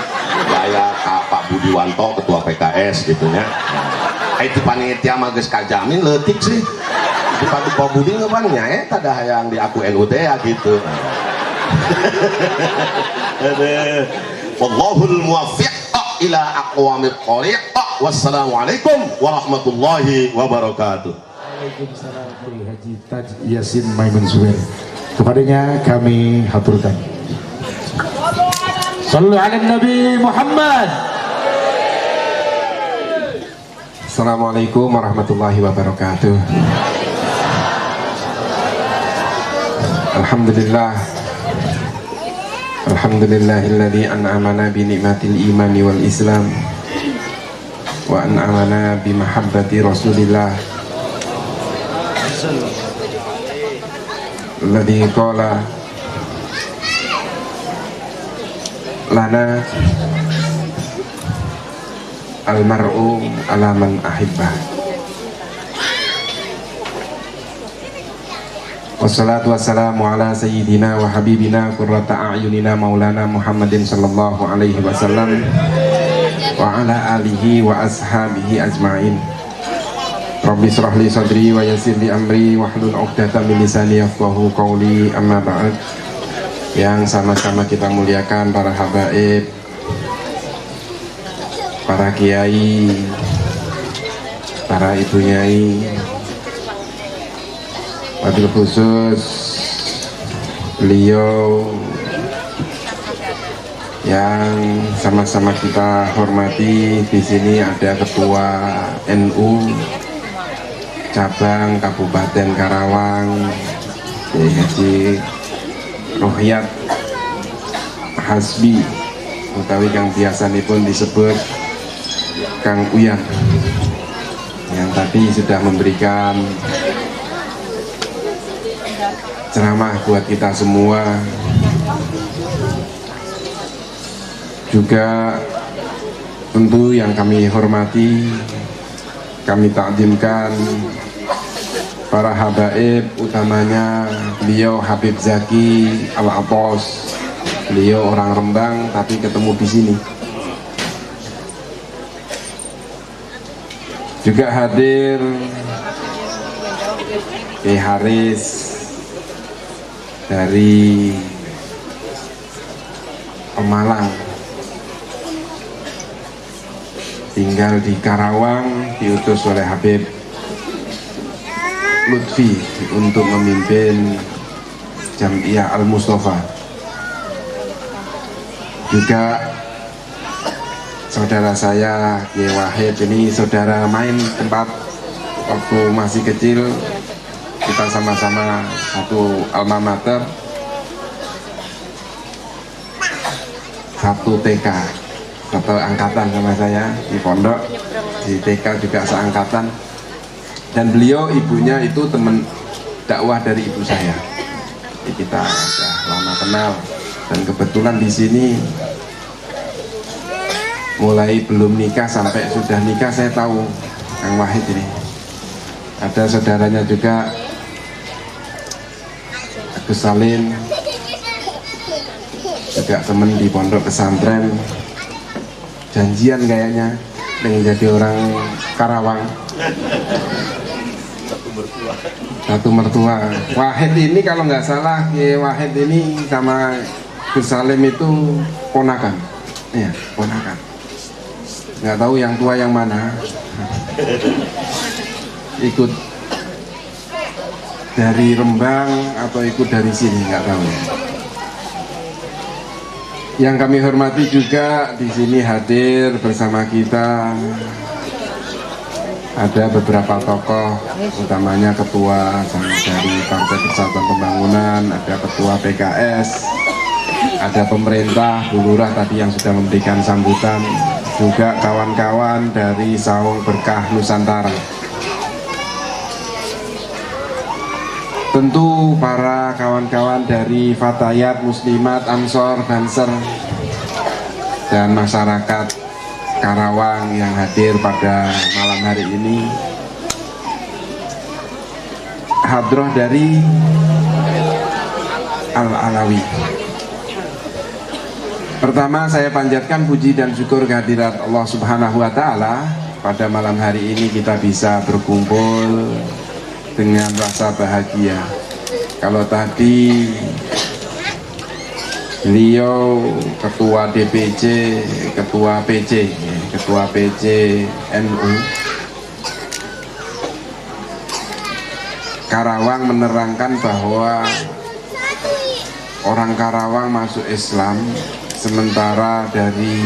gaya Pak Budiwanto ketua PKS gitu nya. Itu panitia mah geus kajamin leutik sih. Di Pak Budi ngeban nya eta dah hayang di aku NU teh gitu. Wallahul muwaffiq ila aqwamit thoriq. Wassalamualaikum warahmatullahi wabarakatuh. Waalaikumsalam Haji Taj Yasin Maimun Zubair. Kepadanya kami haturkan. Sallu ala Nabi Muhammad. Assalamualaikum warahmatullahi wabarakatuh. Alhamdulillah. Alhamdulillahilladzi an'amana bi ni'matil imani wal islam wa an'amana bi mahabbati Rasulillah. Alladzi qala lana almar'u ala man ahibbah. Wassalatu wassalamu ala sayyidina wa habibina qurrata a'yunina maulana Muhammadin sallallahu alaihi wasallam wa ala alihi wa ashabihi ajma'in. Rabbi shrah li sadri wa yassir li amri wahlul 'uqdatam min lisani yafqahu qawli, amma ba'd. Yang sama-sama kita muliakan para habaib, para kiai, para ibu nyai, wabil khusus beliau yang sama-sama kita hormati. Di sini ada Ketua NU cabang Kabupaten Karawang, Haji Rohyat Hasbi, utawi kang biasanipun disebut Kang Uyan, yang tadi sudah memberikan ceramah buat kita semua. Juga tentu yang kami hormati, kami takdimkan para habaib, utamanya beliau Habib Zaki Al-Atos. Beliau orang Rembang tapi ketemu di sini. Juga hadir Ki Haris dari Pemalang, tinggal di Karawang, diutus oleh Habib Lutfi untuk memimpin Jam'iyah Al-Mustafa. Juga saudara saya Kiai Wahid, ini saudara main tempat waktu masih kecil, kita sama-sama satu alma mater, satu TK, satu angkatan sama saya di pondok, di TK juga seangkatan. Dan beliau ibunya itu teman dakwah dari ibu saya. Jadi kita sudah lama kenal, dan kebetulan di sini mulai belum nikah sampai sudah nikah saya tahu Kang Wahid ini. Ada saudaranya juga Agus Salim, juga temen di pondok pesantren, janjian kayaknya pengen jadi orang Karawang. Satu mertua. Wahid ini kalau nggak salah, Wahid ini sama Gus Salim itu ponakan. Iya, ponakan. Nggak tahu yang tua yang mana. Ikut dari Rembang atau ikut dari sini, nggak tahu. Yang kami hormati juga di sini hadir bersama kita ada beberapa tokoh, utamanya ketua dari Partai Persatuan Pembangunan, ada ketua PKS, ada pemerintah, Bu Lurah tadi yang sudah memberikan sambutan, juga kawan-kawan dari Saung Berkah Nusantara. Tentu para kawan-kawan dari Fatayat, Muslimat, Ansor, Banser, dan masyarakat Karawang yang hadir pada malam hari ini. Hadroh dari Al-Alawi. Pertama saya panjatkan puji dan syukur kehadirat Allah Subhanahu wa Ta'ala. Pada malam hari ini kita bisa berkumpul dengan rasa bahagia. Kalau tadi beliau ketua DPC, ketua PC NU Karawang menerangkan bahwa orang Karawang masuk Islam, sementara dari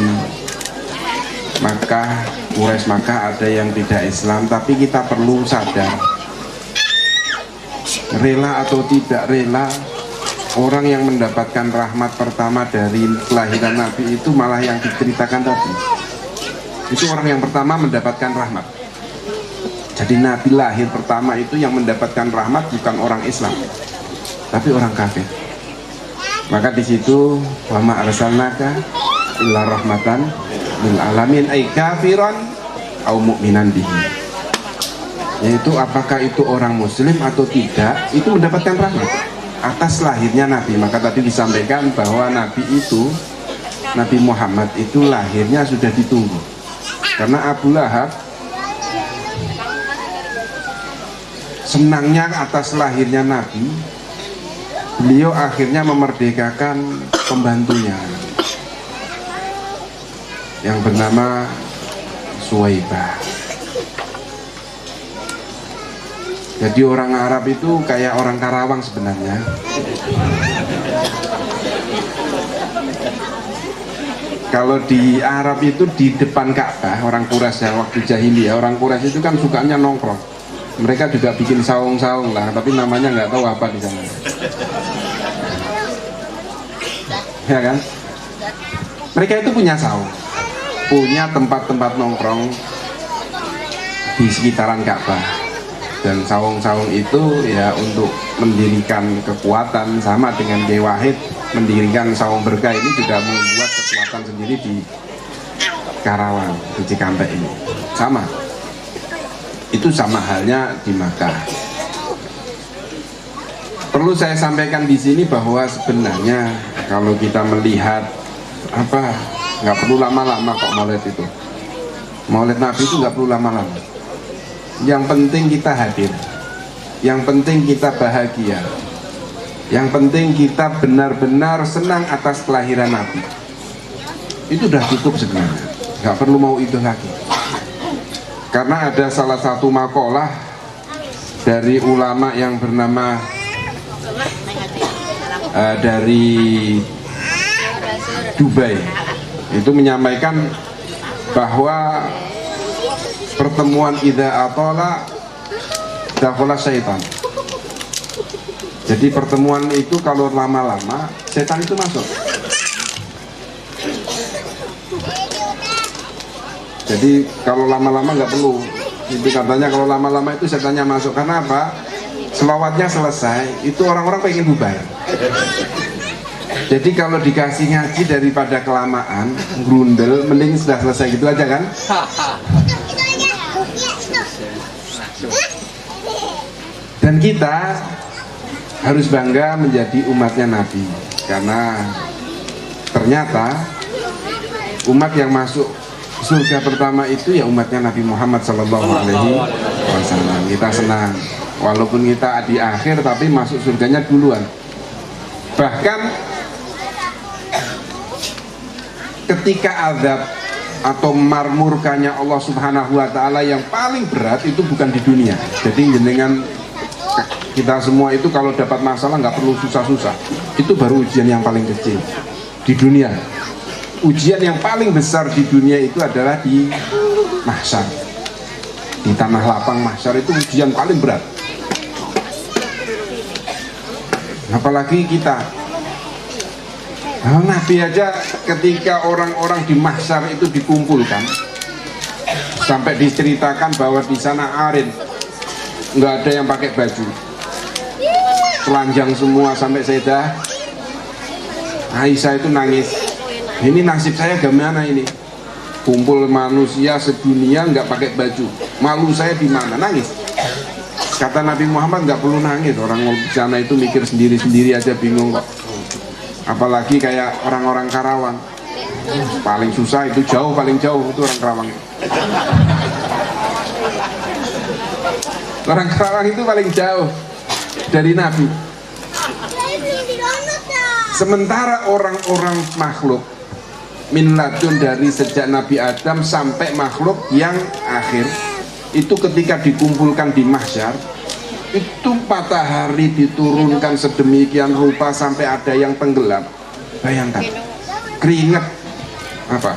Makkah, Quraisy Makkah ada yang tidak Islam. Tapi kita perlu sadar, rela atau tidak rela, orang yang mendapatkan rahmat pertama dari kelahiran Nabi itu malah yang diceritakan tadi. Itu orang yang pertama mendapatkan rahmat. Jadi Nabi lahir pertama itu yang mendapatkan rahmat bukan orang Islam, tapi orang kafir. Maka di situ wa ma arsalnaka illa rahmatan lil alamin, ay kafiran au mu'minan bihi. yaitu apakah itu orang muslim atau tidak, itu mendapatkan rahmat atas lahirnya Nabi. Maka tadi disampaikan bahwa Nabi itu, Nabi Muhammad itu lahirnya sudah ditunggu, karena Abu Lahab senangnya atas lahirnya Nabi, beliau akhirnya memerdekakan pembantunya yang bernama Suwaibah. Jadi orang Arab itu kayak orang Karawang sebenarnya. Kalau di Arab itu di depan Ka'bah, orang Quraisy ya, waktu jahiliyah, orang Quraisy itu kan sukanya nongkrong. Mereka juga bikin saung-saung lah, tapi namanya nggak tahu apa di sana. Ya kan? Mereka itu punya saung, punya tempat-tempat nongkrong di sekitaran Ka'bah. Dan saung-saung itu ya untuk mendirikan kekuatan, sama dengan Kiai Wahid mendirikan saung berkah ini juga membuat kekuatan sendiri di Karawang, di Cikampek ini. Sama. Itu sama halnya di Makkah. Perlu saya sampaikan di sini bahwa sebenarnya kalau kita melihat nggak perlu lama-lama kok maulid itu. Maulid Nabi itu nggak perlu lama-lama. Yang penting kita hadir, yang penting kita bahagia, yang penting kita benar-benar senang atas kelahiran Nabi. Itu udah cukup sebenarnya, nggak perlu mau itu lagi. Karena ada salah satu makalah dari ulama yang bernama dari Dubai, itu menyampaikan bahwa pertemuan idza atala dakhala syaitan. Jadi pertemuan itu kalau lama-lama setan itu masuk. Jadi kalau lama-lama nggak perlu. Itu katanya kalau lama-lama itu setannya masuk. Karena apa? Selawatnya selesai, itu orang-orang pengen bubar. Jadi kalau dikasih ngaji daripada kelamaan, grundel, mending sudah selesai gitu aja kan? Dan kita harus bangga menjadi umatnya Nabi, karena ternyata umat yang masuk surga pertama itu ya umatnya Nabi Muhammad SAW. Kita senang, walaupun kita di akhir tapi masuk surganya duluan. Bahkan ketika azab atau marmurkanya Allah Subhanahu wa Ta'ala yang paling berat itu bukan di dunia. Jadi jenengan kita semua itu kalau dapat masalah nggak perlu susah-susah, itu baru ujian yang paling kecil di dunia. Ujian yang paling besar di dunia itu adalah di mahsyar, di tanah lapang mahsyar. Itu ujian paling berat. Apalagi kita, Nabi aja ketika orang-orang di mahsyar itu dikumpulkan, sampai diceritakan bahwa di sana arin, nggak ada yang pakai baju, telanjang semua, sampai Sayyidah Aisyah itu nangis. Ini nasib saya gimana ini? Kumpul manusia sedunia nggak pakai baju, malu saya di mana? Nangis. Kata Nabi Muhammad nggak perlu nangis, orang di sana itu mikir sendiri-sendiri aja bingung kok. Apalagi kayak orang-orang Karawang, paling susah itu jauh, paling jauh itu orang Karawang. Orang Karawang itu paling jauh dari Nabi. Sementara orang-orang makhluk min ladun, dari sejak Nabi Adam sampai makhluk yang akhir itu ketika dikumpulkan di mahsyar itu matahari diturunkan sedemikian rupa sampai ada yang tenggelam. Bayangkan, keringat apa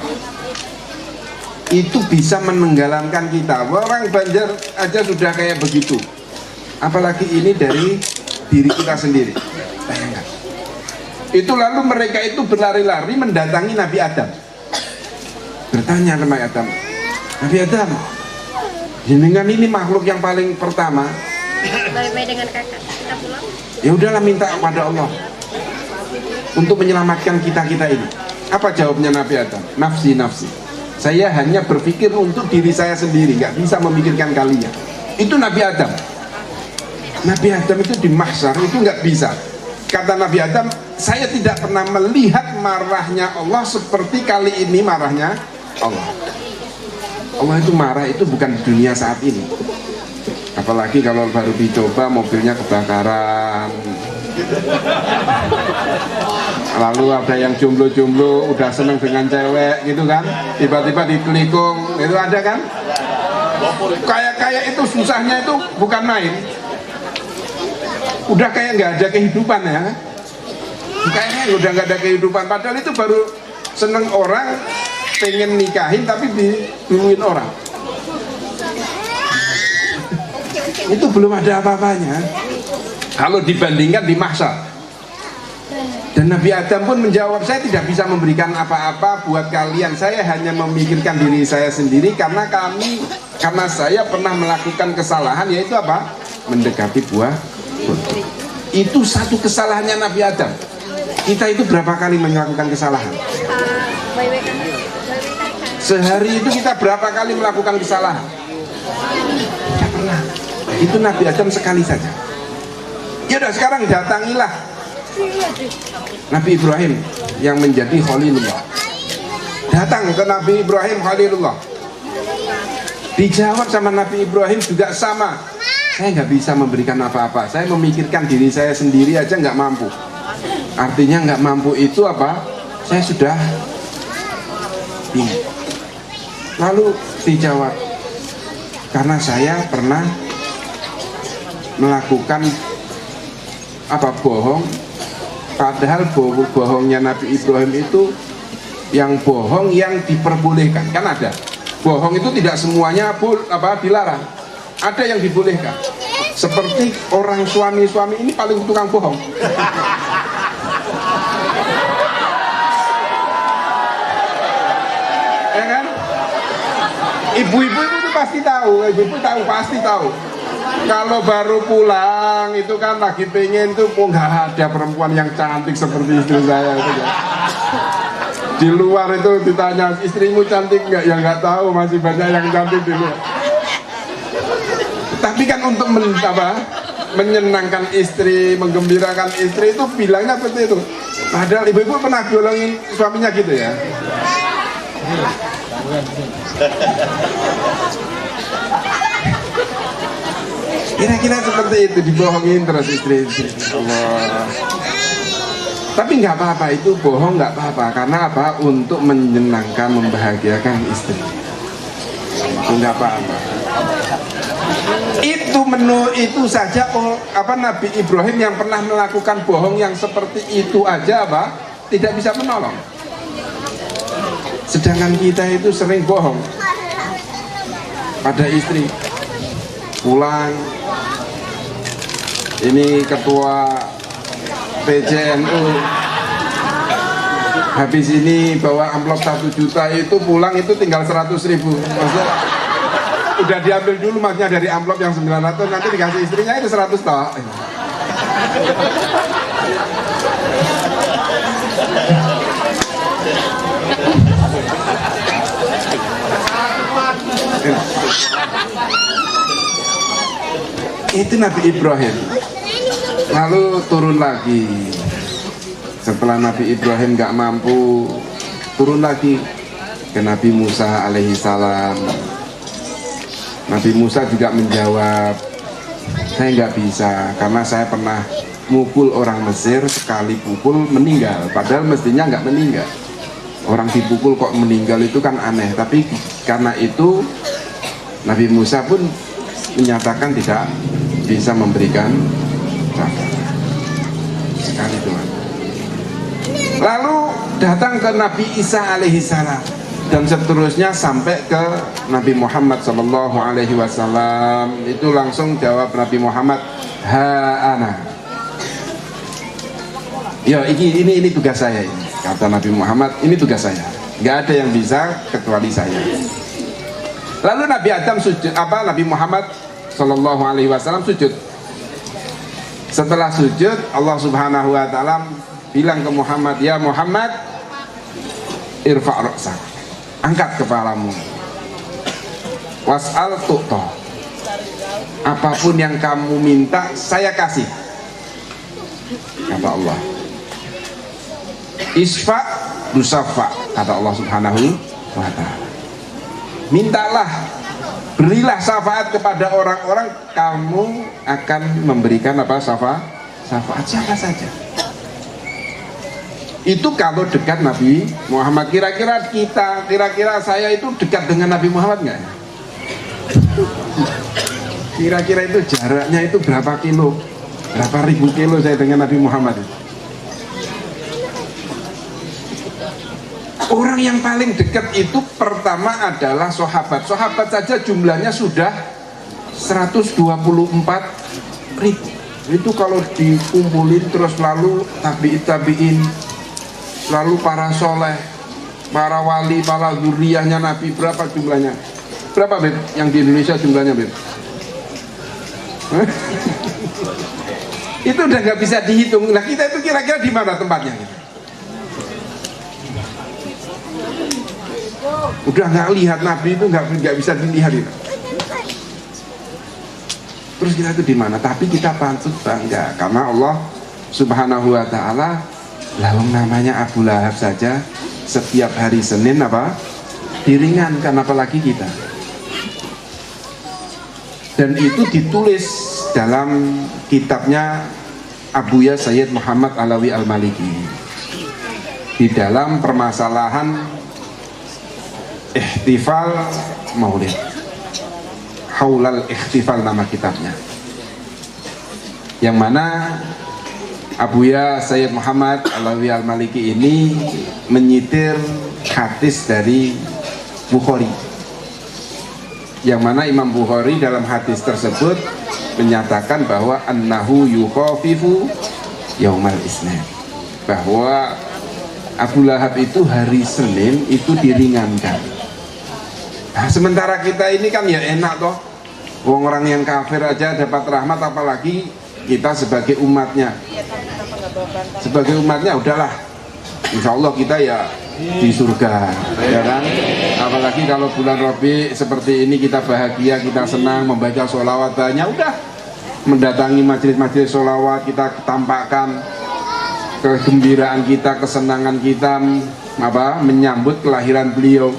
itu bisa menenggelamkan kita. Orang Banjar aja sudah kayak begitu, apalagi ini dari diri kita sendiri. Bayangkan itu. Lalu mereka itu berlari-lari mendatangi Nabi Adam, bertanya sama Adam, Nabi Adam, jenengan ini makhluk yang paling pertama, baik-baik dengan kakak, kita pulang. Ya udahlah, minta kepada Allah untuk menyelamatkan kita-kita ini. Apa jawabnya Nabi Adam? Nafsi, nafsi. Saya hanya berpikir untuk diri saya sendiri, nggak bisa memikirkan kalian. Itu Nabi Adam. Nabi Adam itu di mahsyar itu nggak bisa. Kata Nabi Adam, saya tidak pernah melihat marahnya Allah seperti kali ini marahnya Allah. Allah itu marah itu bukan di dunia saat ini. Apalagi kalau baru dicoba mobilnya kebakaran, lalu ada yang jomblo-jomblo udah seneng dengan cewek gitu kan, tiba-tiba ditelikung, itu ada kan? Kayak itu susahnya itu bukan main. Udah kayak nggak ada kehidupan ya, kayaknya udah nggak ada kehidupan. Padahal itu baru seneng orang, pengen nikahin tapi diduluin orang. Itu belum ada apa-apanya kalau dibandingkan di mahsyar. Dan Nabi Adam pun menjawab, saya tidak bisa memberikan apa-apa buat kalian, saya hanya memikirkan diri saya sendiri karena saya pernah melakukan kesalahan, yaitu apa? Mendekati buah kurma. Itu satu kesalahannya Nabi Adam. Kita itu berapa kali melakukan kesalahan? Sehari itu kita berapa kali melakukan kesalahan? Tidak pernah. Itu Nabi Adam sekali saja. Ya udah, sekarang datangilah Nabi Ibrahim yang menjadi Khalilullah. Datang ke Nabi Ibrahim Khalilullah. Dijawab sama Nabi Ibrahim juga sama. Saya nggak bisa memberikan apa-apa. Saya memikirkan diri saya sendiri aja nggak mampu. Artinya nggak mampu itu apa? Saya sudah bingung. Lalu dijawab, karena saya pernah melakukan apa bohong, padahal bohongnya Nabi Ibrahim itu yang bohong yang diperbolehkan. Kan ada bohong itu tidak semuanya dilarang, ada yang dibolehkan. Seperti orang suami ini paling tukang bohong. Ya kan? Ibu-ibu itu pasti tahu, pasti tahu. Kalau baru pulang itu kan lagi pengen tuh, kok nggak ada perempuan yang cantik seperti istri saya itu ya. Di luar itu ditanya, istrimu cantik nggak? Ya nggak tahu, masih banyak yang cantik di luar. Tapi kan untuk menyenangkan istri, menggembirakan istri itu bilangnya seperti itu. Padahal ibu-ibu pernah bolongin suaminya gitu ya. Kira-kira seperti itu, dibohongin terus istri. Allah. Tapi nggak apa-apa, itu bohong nggak apa-apa. Karena apa? Untuk menyenangkan, membahagiakan istri. Itu nggak apa-apa. Itu saja Nabi Ibrahim yang pernah melakukan bohong yang seperti itu aja tidak bisa menolong. Sedangkan kita itu sering bohong pada istri. Pulang, ini ketua PJNU habis ini bawa amplop 1 juta, itu pulang itu tinggal 100.000. Maksudnya udah diambil dulu maksudnya dari amplop yang 900, nanti dikasih istrinya itu 100 toh. Itu Nabi Ibrahim. Lalu turun lagi. Setelah Nabi Ibrahim nggak mampu, turun lagi ke Nabi Musa alaihi salam. Nabi Musa juga menjawab, saya nggak bisa karena saya pernah mukul orang Mesir, sekali pukul meninggal, padahal mestinya nggak meninggal. Orang dipukul kok meninggal itu kan aneh. Tapi karena itu Nabi Musa pun menyatakan tidak bisa memberikan kafaraah. Sekali Tuhan. Lalu datang ke Nabi Isa alaihi salam dan seterusnya sampai ke Nabi Muhammad sallallahu alaihi wasallam. Itu langsung jawab Nabi Muhammad, ha ana. Ya ini tugas saya ini. Kata Nabi Muhammad, ini tugas saya. Gak ada yang bisa kecuali saya. Lalu Nabi Adam sujud, Nabi Muhammad sallallahu alaihi wasallam sujud. Setelah sujud, Allah Subhanahu wa taala bilang ke Muhammad, ya Muhammad, irfa' ra'sak, angkat kepalamu, was'al tu'ta, apapun yang kamu minta saya kasih, kata Allah. Isfa dusafa, kata Allah Subhanahu wa ta'ala. Mintalah, berilah syafaat kepada orang-orang, kamu akan memberikan apa? Syafaat siapa saja. Itu kalau dekat Nabi Muhammad. Kira-kira saya itu dekat dengan Nabi Muhammad nggak? Kira-kira itu jaraknya itu berapa kilo, berapa ribu kilo saya dengan Nabi Muhammad. Orang yang paling dekat itu pertama adalah sahabat. Sahabat saja jumlahnya sudah 124.000. Itu kalau dikumpulin terus lalu tabi'in, lalu para soleh, para wali, para zuriyahnya Nabi, berapa jumlahnya? Berapa Beb? Yang di Indonesia jumlahnya Beb? Itu udah nggak bisa dihitung. Nah kita itu kira-kira di mana tempatnya? Udah nggak lihat Nabi itu nggak bisa dilihat itu. Terus kita itu di mana? Tapi kita patut bangga karena Allah Subhanahu wa ta'ala, lawang namanya Abu Lahab saja setiap hari Senin apa? Diringankan, apalagi kita. Dan itu ditulis dalam kitabnya Abuya Sayyid Muhammad Alawi Al-Maliki di dalam permasalahan Ihtifal Maulid, Haulal Ihtifal nama kitabnya, yang mana Abuya Sayyid Muhammad Alawi Al-Maliki ini menyitir hadis dari Bukhari, yang mana Imam Bukhari dalam hadis tersebut menyatakan bahwa annahu yukhafifu yaumal isnin, bahwa Abu Lahab itu hari Senin itu diringankan. Nah, sementara kita ini kan ya enak toh, orang yang kafir aja dapat rahmat, apalagi kita sebagai umatnya. Sebagai umatnya udahlah, insya Allah kita ya di surga, ya kan? Apalagi kalau bulan Rabi seperti ini kita bahagia, kita senang membaca sholawat banyak, udah mendatangi majelis-majelis sholawat, kita tampakkan kegembiraan kita, kesenangan kita, menyambut kelahiran beliau.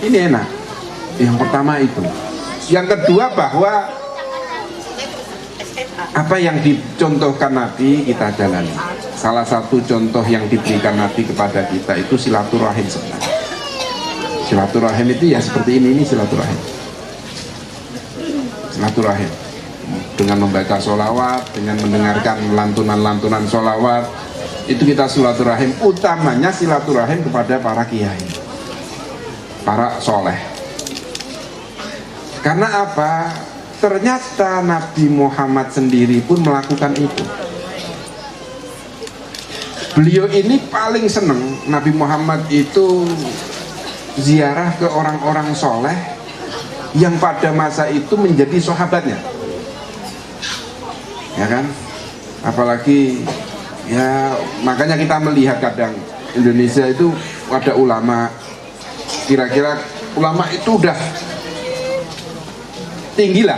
Ini enak. Yang pertama itu. Yang kedua bahwa apa yang dicontohkan Nabi kita jalani. Salah satu contoh yang diberikan Nabi kepada kita itu silaturahim sebenarnya. Silaturahim itu ya seperti ini silaturahim. Silaturahim dengan membaca sholawat, dengan mendengarkan lantunan-lantunan sholawat, itu kita silaturahim. Utamanya silaturahim kepada para kiai, para soleh. Karena apa? Ternyata Nabi Muhammad sendiri pun melakukan itu. Beliau ini paling seneng, Nabi Muhammad itu ziarah ke orang-orang soleh yang pada masa itu menjadi sahabatnya, ya kan? Apalagi ya, makanya kita melihat kadang Indonesia itu ada ulama, kira-kira ulama itu udah tinggi lah,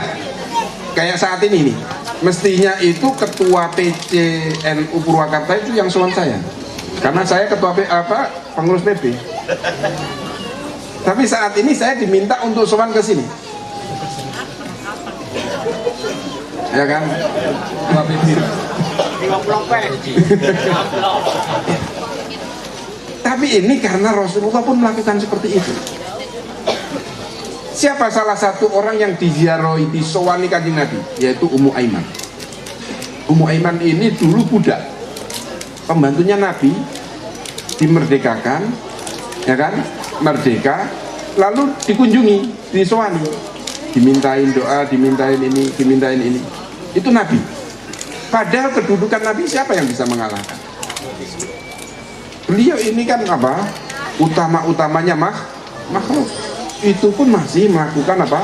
kayak saat ini nih, mestinya itu ketua PCNU Purwakarta itu yang sowan saya, karena saya ketua pengurus PP. Tapi saat ini saya diminta untuk sowan ke sini, ya kan? Tapi ini karena Rasulullah pun melakukan seperti itu. Siapa salah satu orang yang diziarahi, disowani Kanjeng Nabi? Yaitu Ummu Aiman. Ummu Aiman ini dulu budak, pembantunya Nabi, dimerdekakan, ya kan? Merdeka, lalu dikunjungi, disowani, dimintain doa, dimintain ini, dimintain ini. Itu Nabi. Padahal kedudukan Nabi siapa yang bisa mengalahkan? Beliau ini kan apa? Utama-utamanya makhluk. Itu pun masih melakukan apa?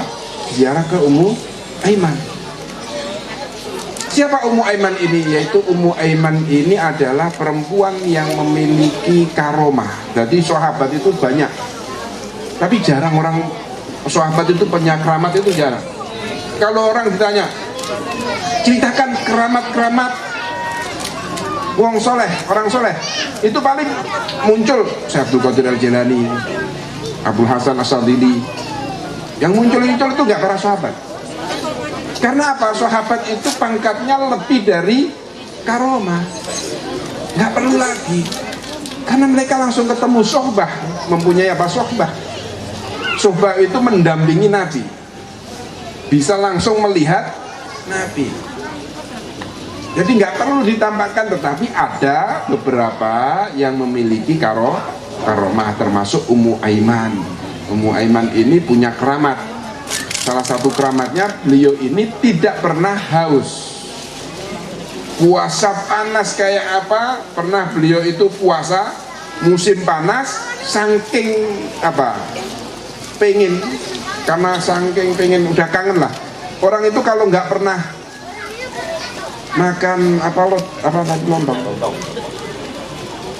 Ziarah ke Ummu Aiman. Siapa Ummu Aiman ini? Yaitu Ummu Aiman ini adalah perempuan yang memiliki karomah. Jadi sahabat itu banyak, tapi jarang orang sahabat itu punya keramat, itu jarang. Kalau orang ditanya Ceritakan keramat-keramat wong soleh, orang soleh. Itu paling muncul Syekh Abdul Qadir Al-Jilani, Abdul Hasan As-Sadili. Yang muncul itu nggak para sahabat. Karena apa? Sahabat itu pangkatnya lebih dari karomah, nggak perlu lagi. Karena mereka langsung ketemu sohbah, mempunyai apa sohbah? Sohbah itu mendampingi Nabi, bisa langsung melihat Nabi. Jadi nggak perlu ditambahkan, tetapi ada beberapa yang memiliki karomah, termasuk Ummu Aiman. Ummu Aiman ini punya keramat. Salah satu keramatnya, beliau ini tidak pernah haus. Puasa panas kayak apa, pernah beliau itu puasa musim panas, saking apa, pengen, karena saking pengen, udah kangen lah. Orang itu kalau nggak pernah makan apa tadi lontong,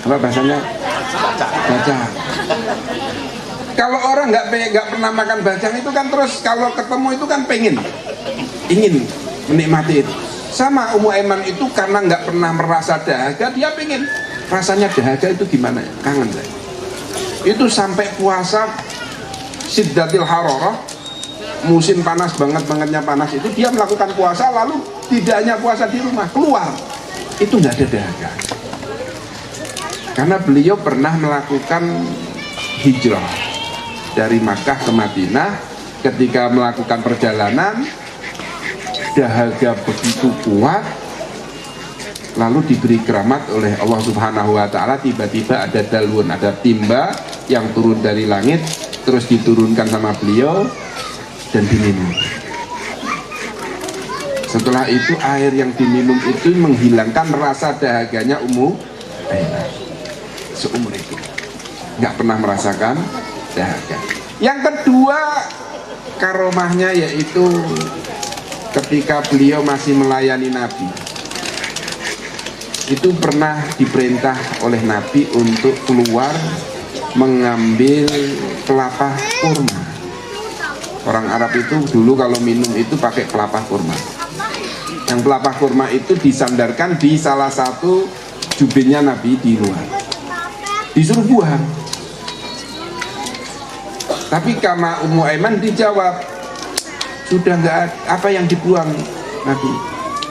apa bahasanya, baca. Kalau orang nggak pernah makan bacang itu kan, terus kalau ketemu itu kan ingin menikmati itu. Sama Ummu Aiman itu karena nggak pernah merasa dahaga, dia pengen rasanya dahaga itu gimana ya, kangen saya. Itu sampai puasa Siddatil Hararah, musim panas bangetnya panas itu, dia melakukan puasa, lalu tidak hanya puasa di rumah, keluar itu nggak ada dahaga. Karena beliau pernah melakukan hijrah dari Makkah ke Madinah. Ketika melakukan perjalanan, dahaga begitu kuat, lalu diberi keramat oleh Allah Subhanahu wa Ta'ala. Tiba-tiba ada dalwun, ada timba yang turun dari langit, terus diturunkan sama beliau dan diminum. Setelah itu air yang diminum itu menghilangkan rasa dahaganya Ummu Aiman. Seumur itu nggak pernah merasakan dahaga. Yang kedua karomahnya yaitu ketika beliau masih melayani Nabi, itu pernah diperintah oleh Nabi untuk keluar mengambil kelapa kurma. Orang Arab itu dulu kalau minum itu pakai kelapa kurma. Yang kelapa kurma itu disandarkan di salah satu jubinnya Nabi di luar, disuruh buang. Tapi karena Ummu Aiman dijawab, sudah nggak ada, apa yang dibuang Nabi?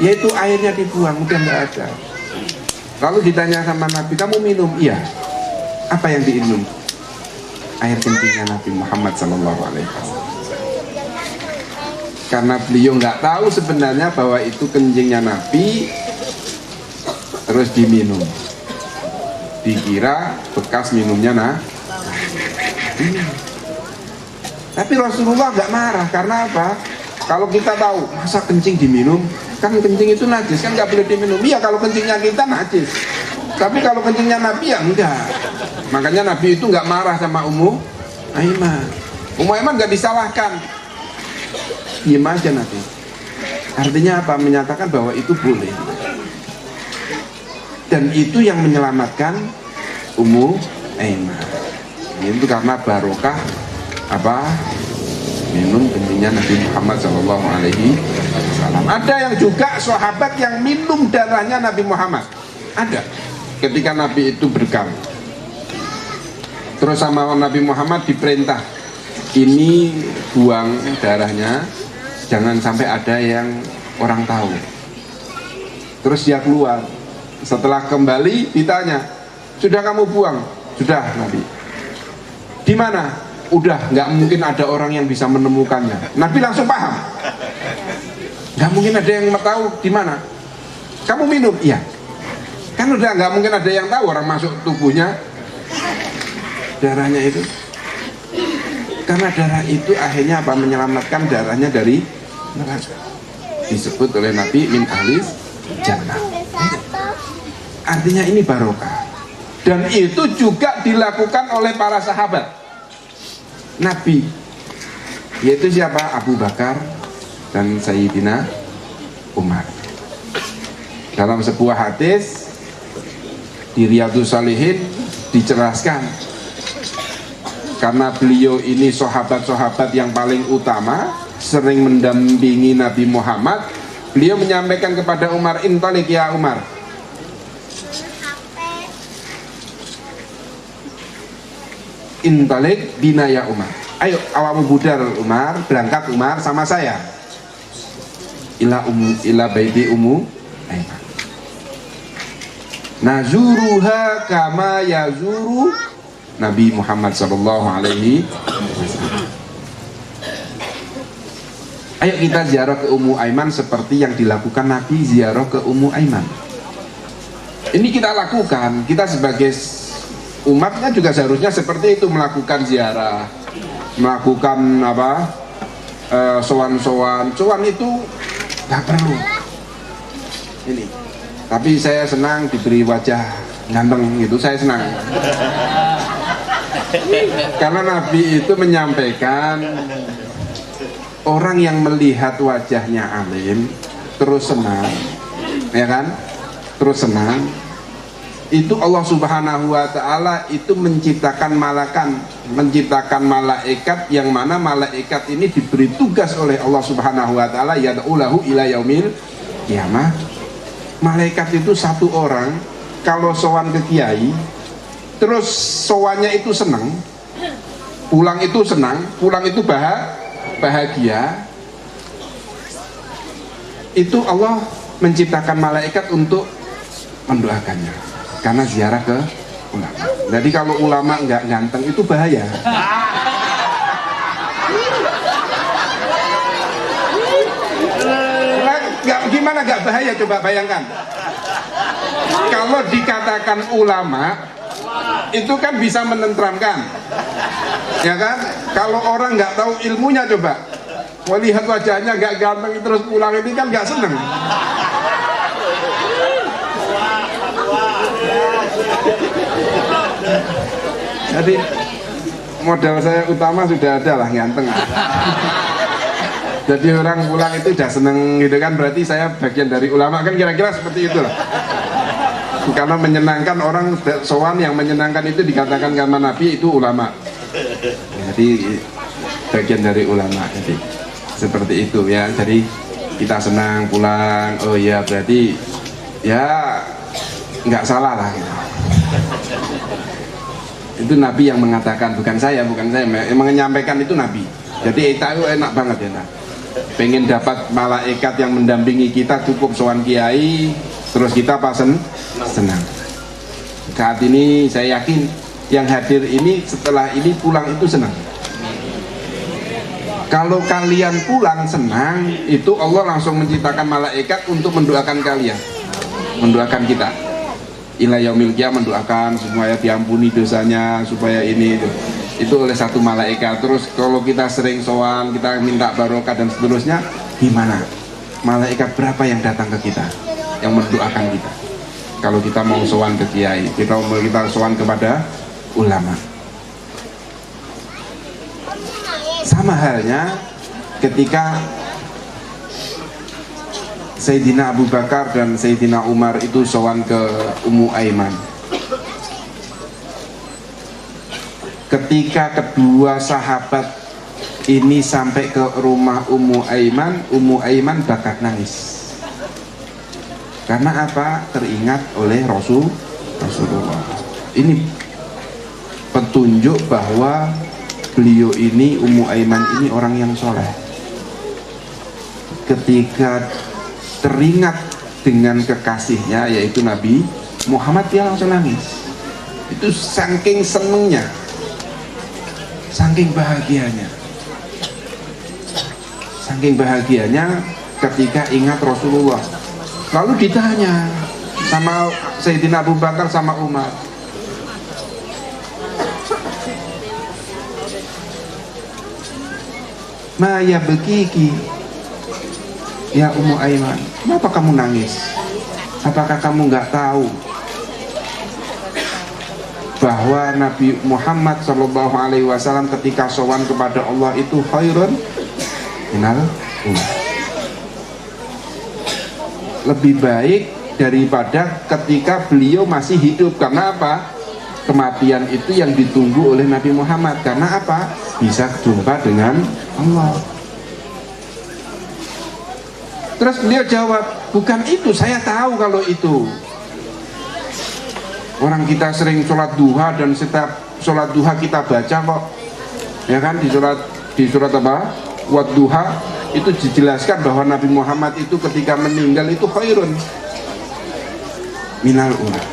Yaitu airnya dibuang, udah nggak ada. Lalu ditanya sama Nabi, kamu minum? Iya. Apa yang diminum? Air kencingnya Nabi Muhammad SAW. Karena beliau nggak tahu sebenarnya bahwa itu kencingnya Nabi, terus diminum. Dikira bekas minumnya Tapi Rasulullah nggak marah. Karena apa? Kalau kita tahu, masa kencing diminum? Kan kencing itu najis, kan nggak boleh diminum. Iya, kalau kencingnya kita najis. Tapi kalau kencingnya Nabi ya enggak. Makanya Nabi itu nggak marah sama Ummu Aiman. Ummu Aiman nggak disalahkan, diam aja Nabi. Artinya apa? Menyatakan bahwa itu boleh. Dan itu yang menyelamatkan Ummu Aiman. Itu karena barokah apa? Minum kencingnya Nabi Muhammad SAW. Ada yang juga sahabat yang minum darahnya Nabi Muhammad. Ada. Ketika Nabi itu berkam, terus sama Nabi Muhammad diperintah, ini buang darahnya, jangan sampai ada yang orang tahu. Terus dia keluar. Setelah kembali ditanya, sudah kamu buang? Sudah Nabi. Di mana? Udah, nggak mungkin ada orang yang bisa menemukannya. Nabi langsung paham. Nggak mungkin ada yang tahu di mana. Kamu minum? Iya. Kan udah nggak mungkin ada yang tahu orang masuk tubuhnya darahnya itu. Karena darah itu akhirnya apa? Menyelamatkan darahnya dari neraka. Disebut oleh Nabi min ahlis jannah. Artinya ini barokah. Dan itu juga dilakukan oleh para sahabat Nabi, yaitu siapa? Abu Bakar dan Sayyidina Umar. Dalam sebuah hadis di Riyadhus Shalihin dijelaskan, karena beliau ini sahabat-sahabat yang paling utama, sering mendampingi Nabi Muhammad, Beliau menyampaikan kepada Umar, intalik ya Umar, intalik bina ya Umar, ayo awamu budar Umar, berangkat Umar sama saya ila baiti Ummu Aiman, nazuruha kama yazuru Nabi Muhammad sallallahu alaihi wasallam. Ayo kita ziarah ke Ummu Aiman seperti yang dilakukan Nabi ziarah ke Ummu Aiman. Ini kita lakukan, kita sebagai umatnya juga seharusnya seperti itu, melakukan ziarah, melakukan apa, sowan itu nggak perlu ini. Tapi saya senang diberi wajah ganteng gitu, saya senang karena Nabi itu menyampaikan orang yang melihat wajahnya alim terus senang, ya kan, terus senang, itu Allah Subhanahu wa ta'ala itu menciptakan malaikat yang mana malaikat ini diberi tugas oleh Allah Subhanahu wa ta'ala yad'ulahu ila yaumil qiyamah. Malaikat itu satu orang kalau sowan ke kiai terus sowannya itu senang, pulang itu senang, pulang itu bahagia, itu Allah menciptakan malaikat untuk mendoakannya karena ziarah ke ulama. Jadi kalau ulama nggak ganteng itu bahaya. Gimana nggak bahaya, coba bayangkan. Kalau dikatakan ulama itu kan bisa menenteramkan, ya kan? Kalau orang nggak tahu ilmunya, coba lihat wajahnya nggak ganteng terus pulang, ini kan nggak seneng. Jadi modal saya utama sudah ada lah, ganteng. Jadi orang pulang itu udah seneng gitu kan, berarti saya bagian dari ulama kan, kira-kira seperti itu lah. Karena menyenangkan orang sowan, yang menyenangkan itu dikatakan sama Nabi itu ulama. Jadi bagian dari ulama, jadi seperti itu ya. Jadi kita senang pulang, oh ya berarti ya nggak salah lah gitu. Itu Nabi yang mengatakan, bukan saya yang menyampaikan, itu Nabi. Jadi itu enak banget ya, nah. Pengen dapat malaikat yang mendampingi kita, cukup sowan kiai terus kita pasen senang. Saat ini saya yakin yang hadir ini setelah ini pulang itu senang. Kalau kalian pulang senang, itu Allah langsung menciptakan malaikat untuk mendoakan kalian, mendoakan kita. Ila yaumil qiyamah, mendoakan supaya diampuni dosanya, supaya ini itu oleh satu malaikat. Terus kalau kita sering sowan, kita minta barokah dan seterusnya, gimana? Malaikat berapa yang datang ke kita, yang mendoakan kita? Kalau kita mau sowan ke kiai, kita sowan kepada ulama. Sama halnya ketika Sayyidina Abu Bakar dan Sayyidina Umar itu sowan ke Ummu Aiman. Ketika kedua sahabat ini sampai ke rumah Ummu Aiman bakat nangis. Karena apa? Teringat oleh Rasulullah. Ini petunjuk bahwa beliau ini, Ummu Aiman ini orang yang soleh. Ketika teringat dengan kekasihnya yaitu Nabi Muhammad, dia langsung nangis. Itu saking senengnya, saking bahagianya ketika ingat Rasulullah. Lalu ditanya sama Sayyidina Abu Bakar sama Umar, ma yabkiki ya Ummu Aiman, kenapa kamu nangis? Apakah kamu nggak tahu bahwa Nabi Muhammad SAW ketika sowan kepada Allah itu khairun minal ummah, lebih baik daripada ketika beliau masih hidup. Karena apa? Kematian itu yang ditunggu oleh Nabi Muhammad. Karena apa? Bisa jumpa dengan Allah. Terus beliau jawab, bukan itu, saya tahu kalau itu. Orang kita sering sholat duha dan setiap sholat duha kita baca kok, ya kan, di surat apa? Wadduha itu dijelaskan bahwa Nabi Muhammad itu ketika meninggal itu khairun minal ula,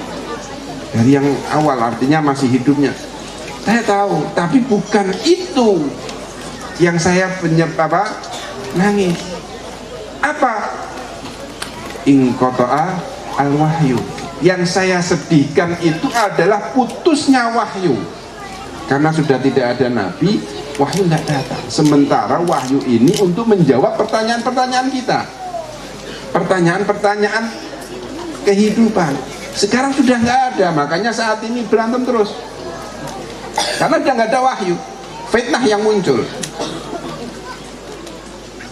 dari yang awal, artinya masih hidupnya. Saya tahu, tapi bukan itu yang saya nangis. Apa? Inqata'a al-wahyu. Yang saya sedihkan itu adalah putusnya wahyu. Karena sudah tidak ada nabi, wahyu tidak datang. Sementara wahyu ini untuk menjawab pertanyaan-pertanyaan kita, pertanyaan-pertanyaan kehidupan. Sekarang sudah nggak ada, makanya saat ini berantem terus. Karena sudah nggak ada wahyu, fitnah yang muncul.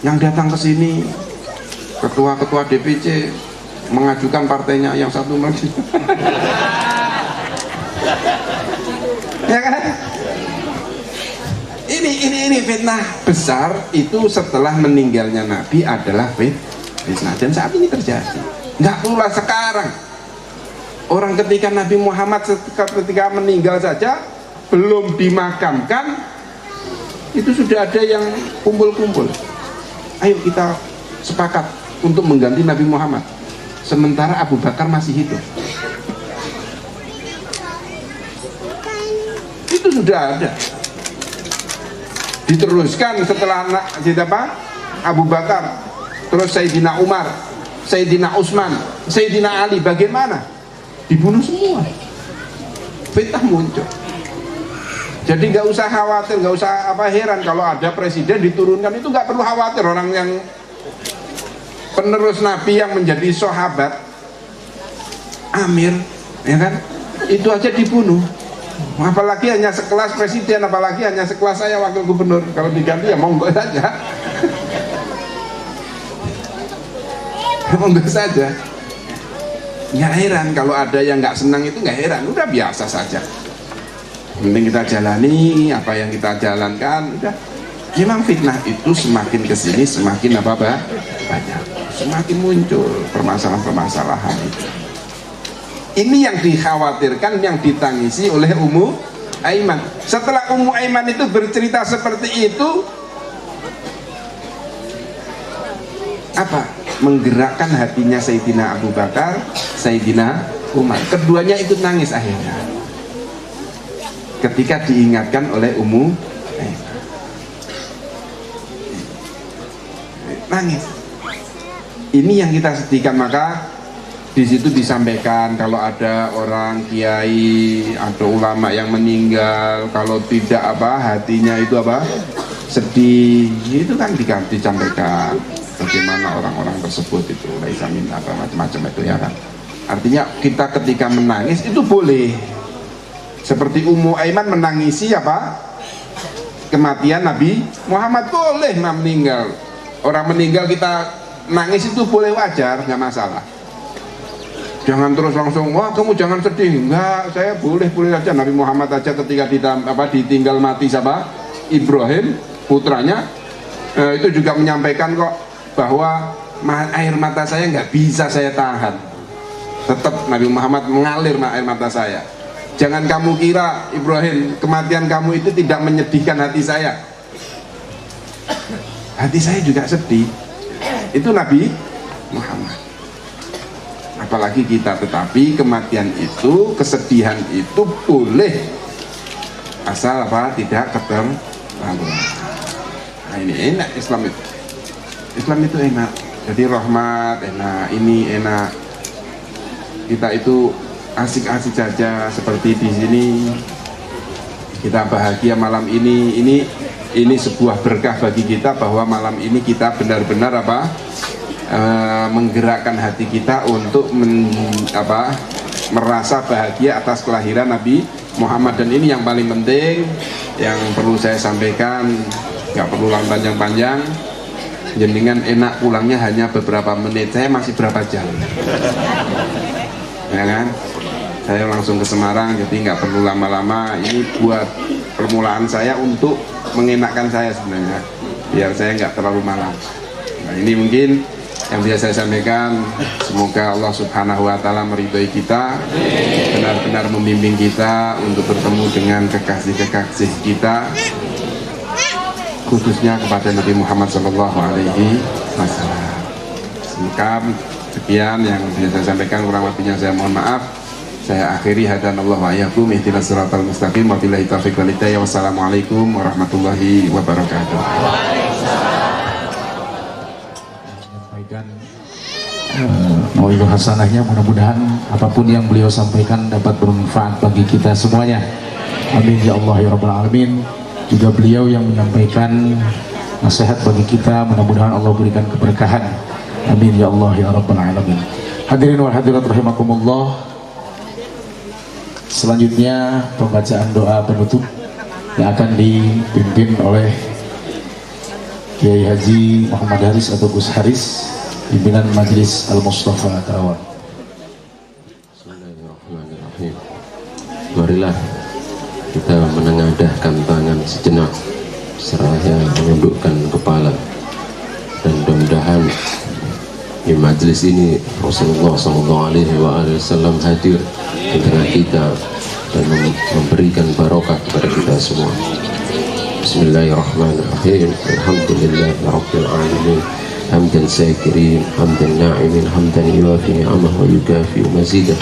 Yang datang ke sini ketua-ketua DPC mengajukan partainya yang satu lagi. Ya kan? Ini fitnah besar itu setelah meninggalnya Nabi adalah fitnah, dan saat ini terjadi. Nggak pula sekarang. Orang ketika Nabi Muhammad ketika meninggal saja belum dimakamkan itu sudah ada yang kumpul-kumpul. Ayo kita sepakat untuk mengganti Nabi Muhammad. Sementara Abu Bakar masih hidup. Itu sudah ada. Diteruskan setelah Abu Bakar, terus Sayyidina Umar, Sayyidina Utsman, Sayyidina Ali, bagaimana? Dibunuh semua. Fitnah muncul. Jadi nggak usah khawatir, nggak usah heran kalau ada presiden diturunkan, itu nggak perlu khawatir. Orang yang penerus Nabi yang menjadi sahabat Amir, ya kan, itu aja dibunuh. Apalagi hanya sekelas presiden, apalagi hanya sekelas saya wakil gubernur. Kalau diganti ya monggo saja. Monggo saja. Nggak heran kalau ada yang nggak senang, itu nggak heran, udah biasa saja. Penting kita jalani apa yang kita jalankan, udah. Memang fitnah itu semakin kesini semakin banyak, semakin muncul permasalahan-permasalahan itu. Ini yang dikhawatirkan, yang ditangisi oleh Ummu Aiman. Setelah Ummu Aiman itu bercerita seperti itu, apa? Menggerakkan hatinya Sayyidina Abu Bakar, Sayyidina Umar. Keduanya ikut nangis akhirnya ketika diingatkan oleh Ummu Aiman. Nangis. Ini yang kita sedihkan. Maka di situ disampaikan kalau ada orang kiai atau ulama yang meninggal, kalau tidak hatinya itu sedih, itu kan disampaikan bagaimana orang-orang tersebut itu laisamin macam-macam itu, ya kan. Artinya kita ketika menangis itu boleh, seperti Ummu Aiman menangisi kematian Nabi Muhammad, boleh meninggal. Orang meninggal kita nangis itu boleh, wajar, nggak masalah. Jangan terus langsung, wah kamu jangan sedih. Enggak, saya boleh saja. Nabi Muhammad aja ketika ditinggal mati Ibrahim putranya, itu juga menyampaikan kok bahwa air mata saya nggak bisa saya tahan. Tetap Nabi Muhammad mengalir air mata saya. Jangan kamu kira Ibrahim kematian kamu itu tidak menyedihkan hati saya. Hati saya juga sedih. Itu Nabi Muhammad. Apalagi kita, tetapi kematian itu, kesedihan itu boleh, asal tidak keterlaluan. Nah ini enak Islam itu. Islam itu enak. Jadi rahmat, enak, ini enak. Kita itu asik-asik saja seperti di sini. Kita bahagia malam ini. Ini sebuah berkah bagi kita bahwa malam ini kita benar-benar menggerakkan hati kita untuk merasa bahagia atas kelahiran Nabi Muhammad. Dan ini yang paling penting yang perlu saya sampaikan, nggak perlu panjang-panjang. Jenengan enak pulangnya hanya beberapa menit, saya masih berapa jam, ya kan? Saya langsung ke Semarang, jadi nggak perlu lama-lama. Ini buat permulaan saya untuk mengenakkan saya sebenarnya, biar saya nggak terlalu malam. Nah, ini mungkin Yang biasa saya sampaikan, semoga Allah Subhanahu wa Ta'ala meridhai kita, benar-benar membimbing kita untuk bertemu dengan kekasih-kekasih kita, khususnya kepada Nabi Muhammad SAW. Sekian yang bisa saya sampaikan, kurang lebihnya saya mohon maaf. Saya akhiri, hadanallahu wa iyyakum ihdinas siratal mustaqim, wabillahi taufiq wal hidayah. Wassalamualaikum warahmatullahi wabarakatuh. Mauidul hasanahnya, mudah-mudahan apapun yang beliau sampaikan dapat bermanfaat bagi kita semuanya. Amin ya Allah ya Rabbal Alamin. Juga beliau yang menyampaikan nasihat bagi kita, mudah-mudahan Allah berikan keberkahan. Amin ya Allah ya Rabbal Alamin. Hadirin wal hadirat rahimakumullah. Selanjutnya pembacaan doa penutup yang akan dipimpin oleh Kiai Haji Muhammad Haris atau Gus Haris, pimpinan Majelis Al-Mustafa Karawang. Bismillahirrahmanirrahim. Marilah kita menengadahkan tangan sejenak seraya menundukkan kepala, dan mudah-mudahan di majelis ini Rasulullah SAW hadir di tengah kita dan memberikan barokah kepada kita semua. Bismillahirrahmanirrahim. Alhamdulillahirabbil alamin. Hamdan syakirin, hamdan na'imin, hamdan yuafi ni'amah wa yukafi mazidah.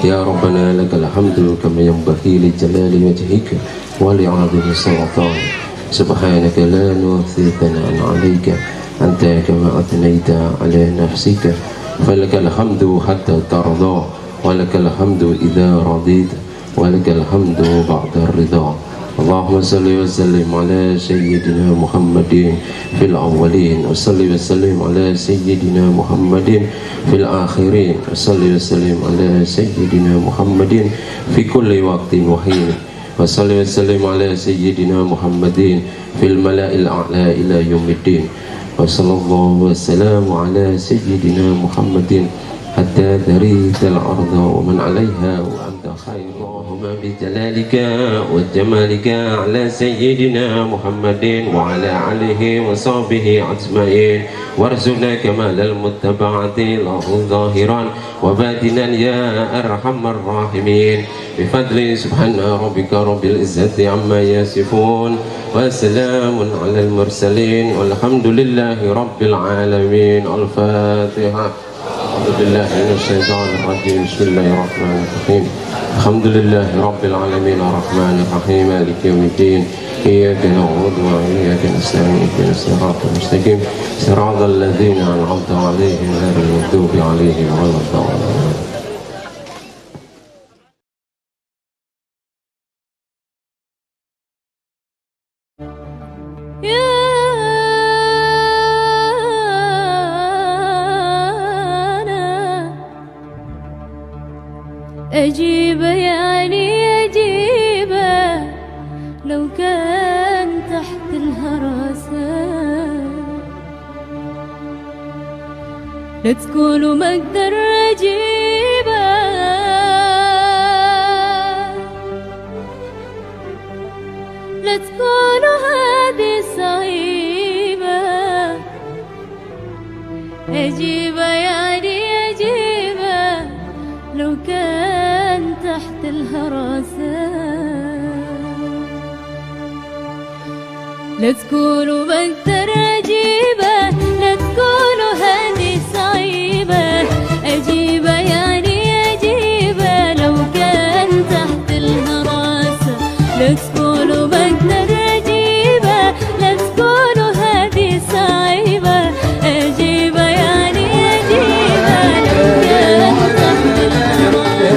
Ya Rabbana lakal hamdu kama yanbaghi li jalali wajhika wa li 'azimi sultanik. Subhanaka la nuhsi thana'an 'alaika anta kama athnayta 'ala nafsika. Falakal hamdu hatta tarda wa lakal hamdu idza radita wa lakal hamdu ba'da ridha. اللهم صل وسلم على سيدنا محمد في الأولين وصل وسلم على سيدنا محمد في الآخرين وصل وسلم على سيدنا محمد في كل وقت وحين وصل وسلم على سيدنا محمد في الملأ الأعلى إلى يوم الدين وصلى الله وسلم على سيدنا محمد حتى ترث الأرض ومن عليها وأنت خير. اللهم بجلالك وجمالك على سيدنا محمد وعلى آله وصحبه أجمعين وارزقنا كمال المتبعة له ظاهرا وباطنا يا أرحم الراحمين بفضل سبحان ربك رب العزة عما يصفون وسلام على المرسلين والحمد لله رب العالمين. الفاتحة. أعوذ بالله من الشيطان الرجيم. بسم الله الرحمن الرحيم. الحمد لله رب العالمين الرحمن الرحيم مالك يوم الدين إياك نعبد وإياك نستعين اهدنا الصراط المستقيم صراط الذين أنعمت عليهم غير المغضوب عليهم ولا الضالين. أجيب يعني أجيبه لو كان تحت الهراسة، لا تقولوا ما أقدر أجيبه، لا تقولوا هذه صعيبة. أجيبه يعني أجيبه لو كان تحت الهراسة، لا تقولوا بقدر أجيبه، لا تقولوا هذه صعيبة. أجيبه يعني أجيبه لو كان تحت الهراسة، لا تقولوا بقدر أجيبه، لا تقولوا هذه صعيبة. أجيبه يعني أجيبه لو كان تحت الهراسة.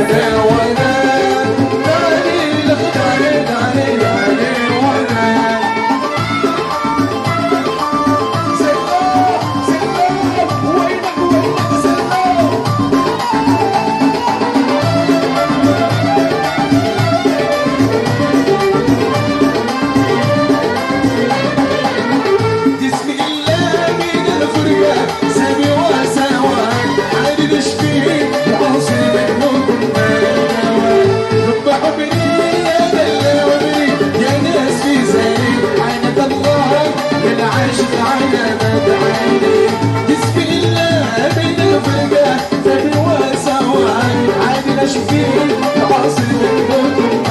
شفيت حاصل منكم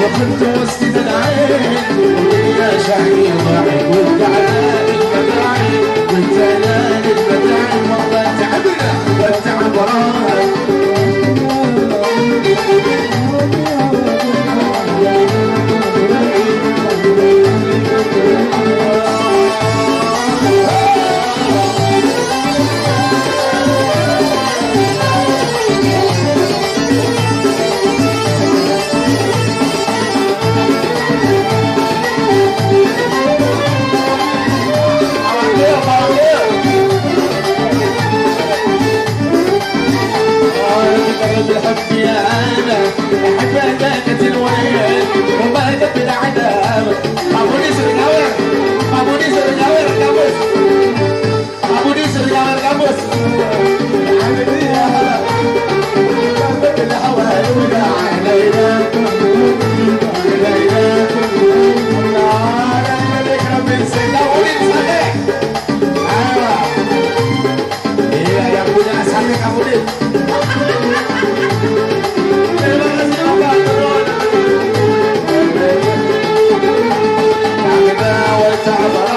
وكنت وسط العين يا شعبي ضاحك والتعبان المداعي والتعبان المداعي والله تعبنا والتعب وراك بحب يا انا احب ذاك الوين وما دب العذاب ابو نسر نور ابو نسر نور كابوس ابو نسر نور كابوس حبيبي يا هلا كابك الهوى يولع علينا علينا علينا ذكرى من سنة ولد صحيح ايوه يا ابو ناس عليك ابو نسر تعبنا والتعب